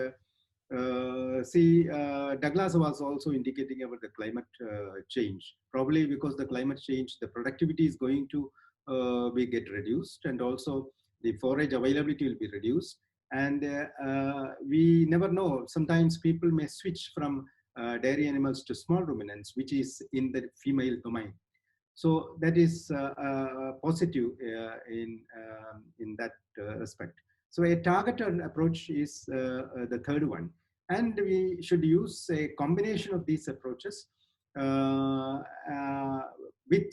see, Douglas was also indicating about the climate change. Probably because the climate change, the productivity is going to get reduced, and also the forage availability will be reduced. And we never know, sometimes people may switch from dairy animals to small ruminants, which is in the female domain. So that is positive in that respect. So a targeted approach is the third one. And we should use a combination of these approaches with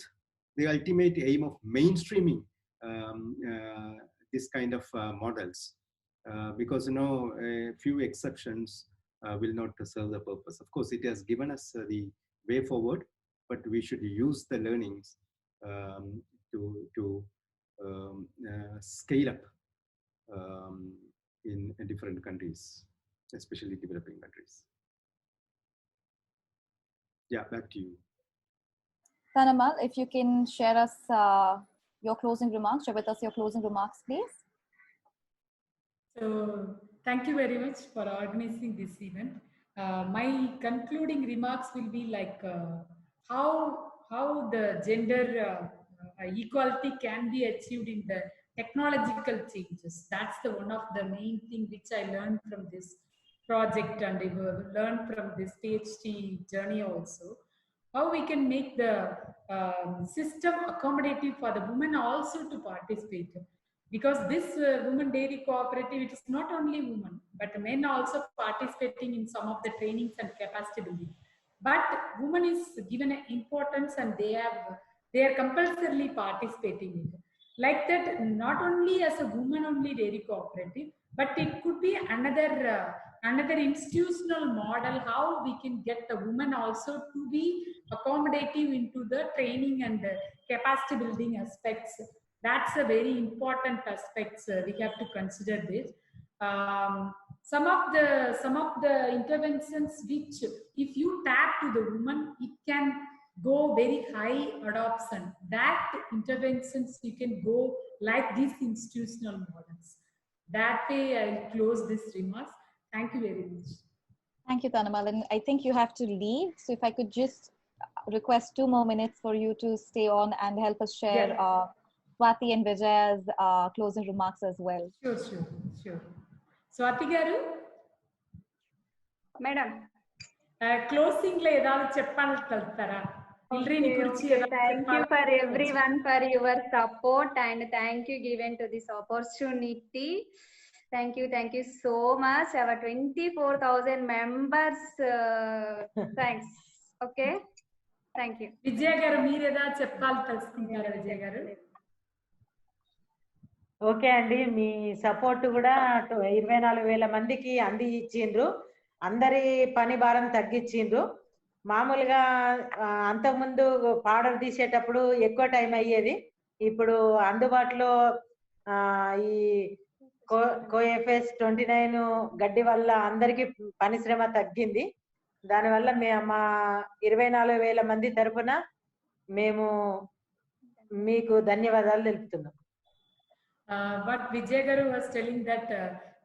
the ultimate aim of mainstreaming this kind of models. Because a few exceptions will not serve the purpose. Of course, it has given us the way forward, but we should use the learnings to scale up in different countries, especially developing countries. Yeah, back to you. Tannamal, if you can share us your closing remarks, share with us your closing remarks, please. So thank you very much for organizing this event. My concluding remarks will be like how the gender equality can be achieved in the technological changes. That's the one of the main thing which I learned from this project, and I learned from this PhD journey also. How we can make the system accommodative for the women also to participate. Because this women dairy cooperative, it is not only women, but men also participating in some of the trainings and capacity building. But women is given an importance, and they are compulsorily participating in it. Like that, not only as a woman only dairy cooperative, but it could be another institutional model, how we can get the women also to be accommodative into the training and the capacity building aspects. That's a very important aspect. We have to consider this. Some of the interventions which, if you tap to the woman, it can go very high adoption. That interventions you can go like these institutional models. That way, I'll close this remarks. Thank you very much. Thank you, Tannamal. And I think you have to leave. So if I could just request 2 more minutes for you to stay on and help us share Swati and Vijaya's closing remarks as well. Sure. Swati garu? Madam. Closing la edavadu cheppaltara? Okay. Thank you for everyone for your support, and thank you given to this opportunity. Thank you so much. Our 24,000 members. Thanks. Okay. Thank you. Vijay garu, meer eda cheppali talusukuntara Vijay garu? Okay అండి, మీ support కూడా 24,000 మందికి అంది ఇచ్చిండ్రు. అందరి పని భారం తగ్గించిండ్రు. మామూలుగా అంతకుముందు పౌడర్ తీసేటప్పుడు ఎక్కువ టైం అయ్యేది. ఇప్పుడు అందుబాటులో ఈ కోఎఫ్ఎస్ 29 గడ్డి వల్ల అందరికి పని శ్రమ తగ్గింది. దానివల్ల మా 24,000 మంది తరపున మేము మీకు ధన్యవాదాలు తెలుపుతున్నాం. But Vijay Garu was telling that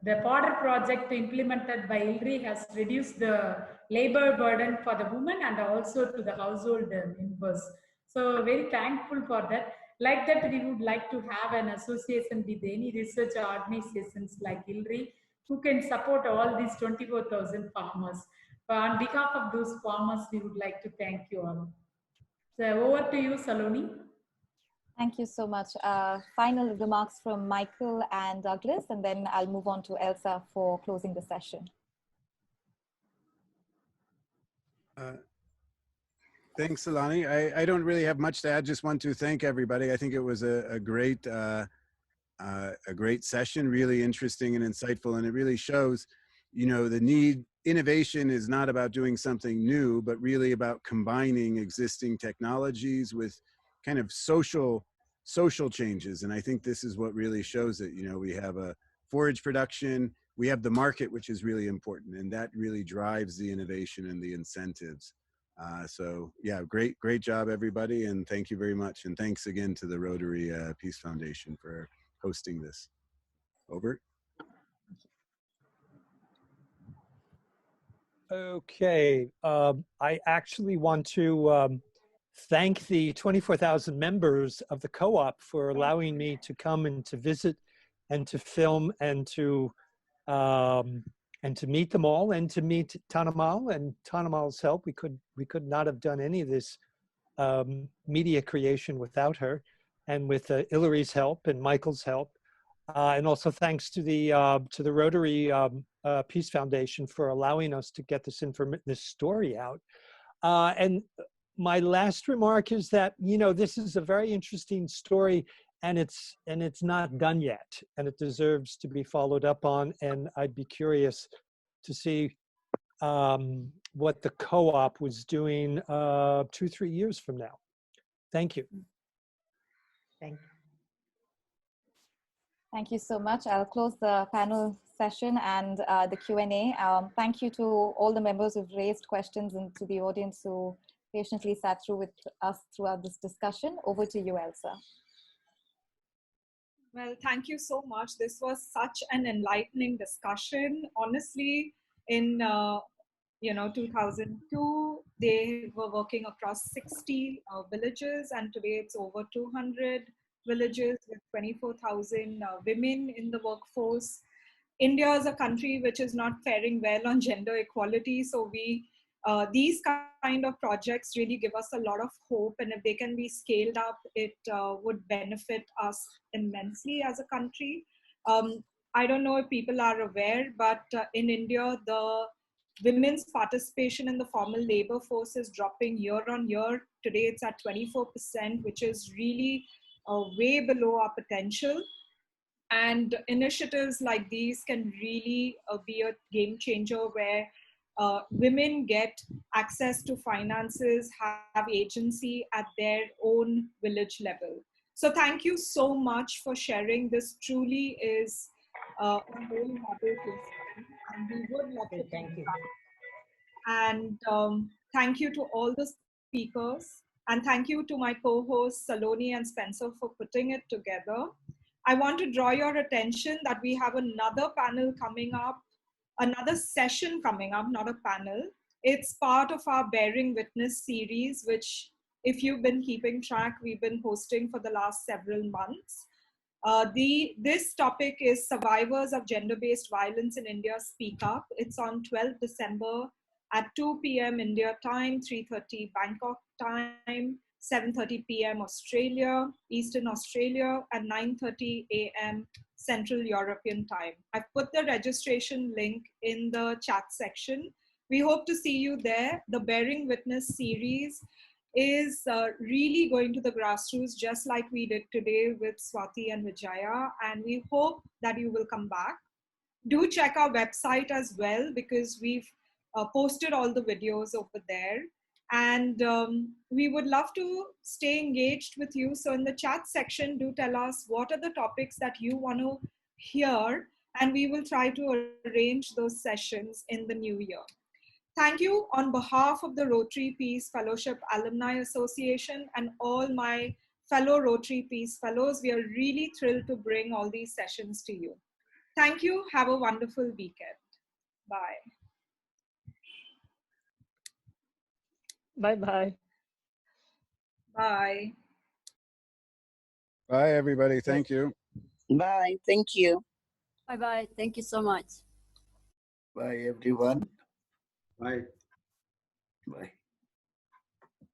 the powder project implemented by ILRI has reduced the labor burden for the women and also to the household members. So very thankful for that. Like that, we would like to have an association with any research organizations like ILRI who can support all these 24,000 farmers. On behalf of those farmers, we would like to thank you all. So over to you, Saloni. Thank you so much. Final remarks from Michael and Douglas, and then I'll move on to Elsa for closing the session. Thanks, Alani. I don't really have much to add. Just want to thank everybody. I think it was a great session, really interesting and insightful, and it really shows, you know, the need. Innovation is not about doing something new, but really about combining existing technologies with kind of social changes. And I think this is what really shows it. You know, we have a forage production, we have the market, which is really important, and that really drives the innovation and the incentives. So yeah, great job, everybody, and thank you very much. And thanks again to the Rotary Peace Foundation for hosting this. Over. Okay, I actually want to thank the 24,000 members of the co-op for allowing me to come and to visit and to film and to meet them all and to meet Tanamal and Tanamal's help. We could not have done any of this media creation without her, and with Hilary's help and Michael's help. And also thanks to the Rotary Peace Foundation for allowing us to get this story out. And my last remark is that, you know, this is a very interesting story, and it's not done yet, and it deserves to be followed up on. And I'd be curious to see what the co-op was doing 2-3 years from now. Thank you. Thank you. Thank you so much. I'll close the panel session and the Q&A. Thank you to all the members who've raised questions and to the audience who patiently sat through with us throughout this discussion. Over to you, Elsa. Well, thank you so much. This was such an enlightening discussion. Honestly, in 2002, they were working across 60 villages, and today it's over 200 villages with 24,000 women in the workforce. India is a country which is not faring well on gender equality, so these kind of projects really give us a lot of hope, and if they can be scaled up, it would benefit us immensely as a country. I don't know if people are aware, but in India, the women's participation in the formal labor force is dropping year on year. Today it's at 24%, which is really way below our potential. And initiatives like these can really be a game changer, where women get access to finances, have agency at their own village level. So thank you so much for sharing. This truly is a whole model case, and we would love to thank you. And thank you to all the speakers, and thank you to my co-hosts Saloni and Spencer for putting it together. I want to draw your attention that we have another panel coming up, another session coming up, not a panel. It's part of our Bearing Witness series, which, if you've been keeping track, we've been hosting for the last several months. This topic is Survivors of Gender-Based Violence in India Speak Up. It's on 12th December at 2 p.m. India time, 3:30 Bangkok time, 7:30 p.m. Australia, Eastern Australia, and 9:30 a.m. Central European time. I've put the registration link in the chat section. We hope to see you there. The Bearing Witness series is really going to the grassroots, just like we did today with Swati and Vijaya, and we hope that you will come back. Do check our website as well, because we've posted all the videos over there. And we would love to stay engaged with you. So in the chat section, do tell us what are the topics that you want to hear, and we will try to arrange those sessions in the new year. Thank you on behalf of the Rotary Peace Fellowship Alumni Association and all my fellow Rotary Peace Fellows. We are really thrilled to bring all these sessions to you. Thank you. Have a wonderful weekend. Bye. Bye-bye. Bye. Bye, everybody. Thank you. Bye. Thank you. Bye-bye. Thank you so much. Bye, everyone. Bye. Bye.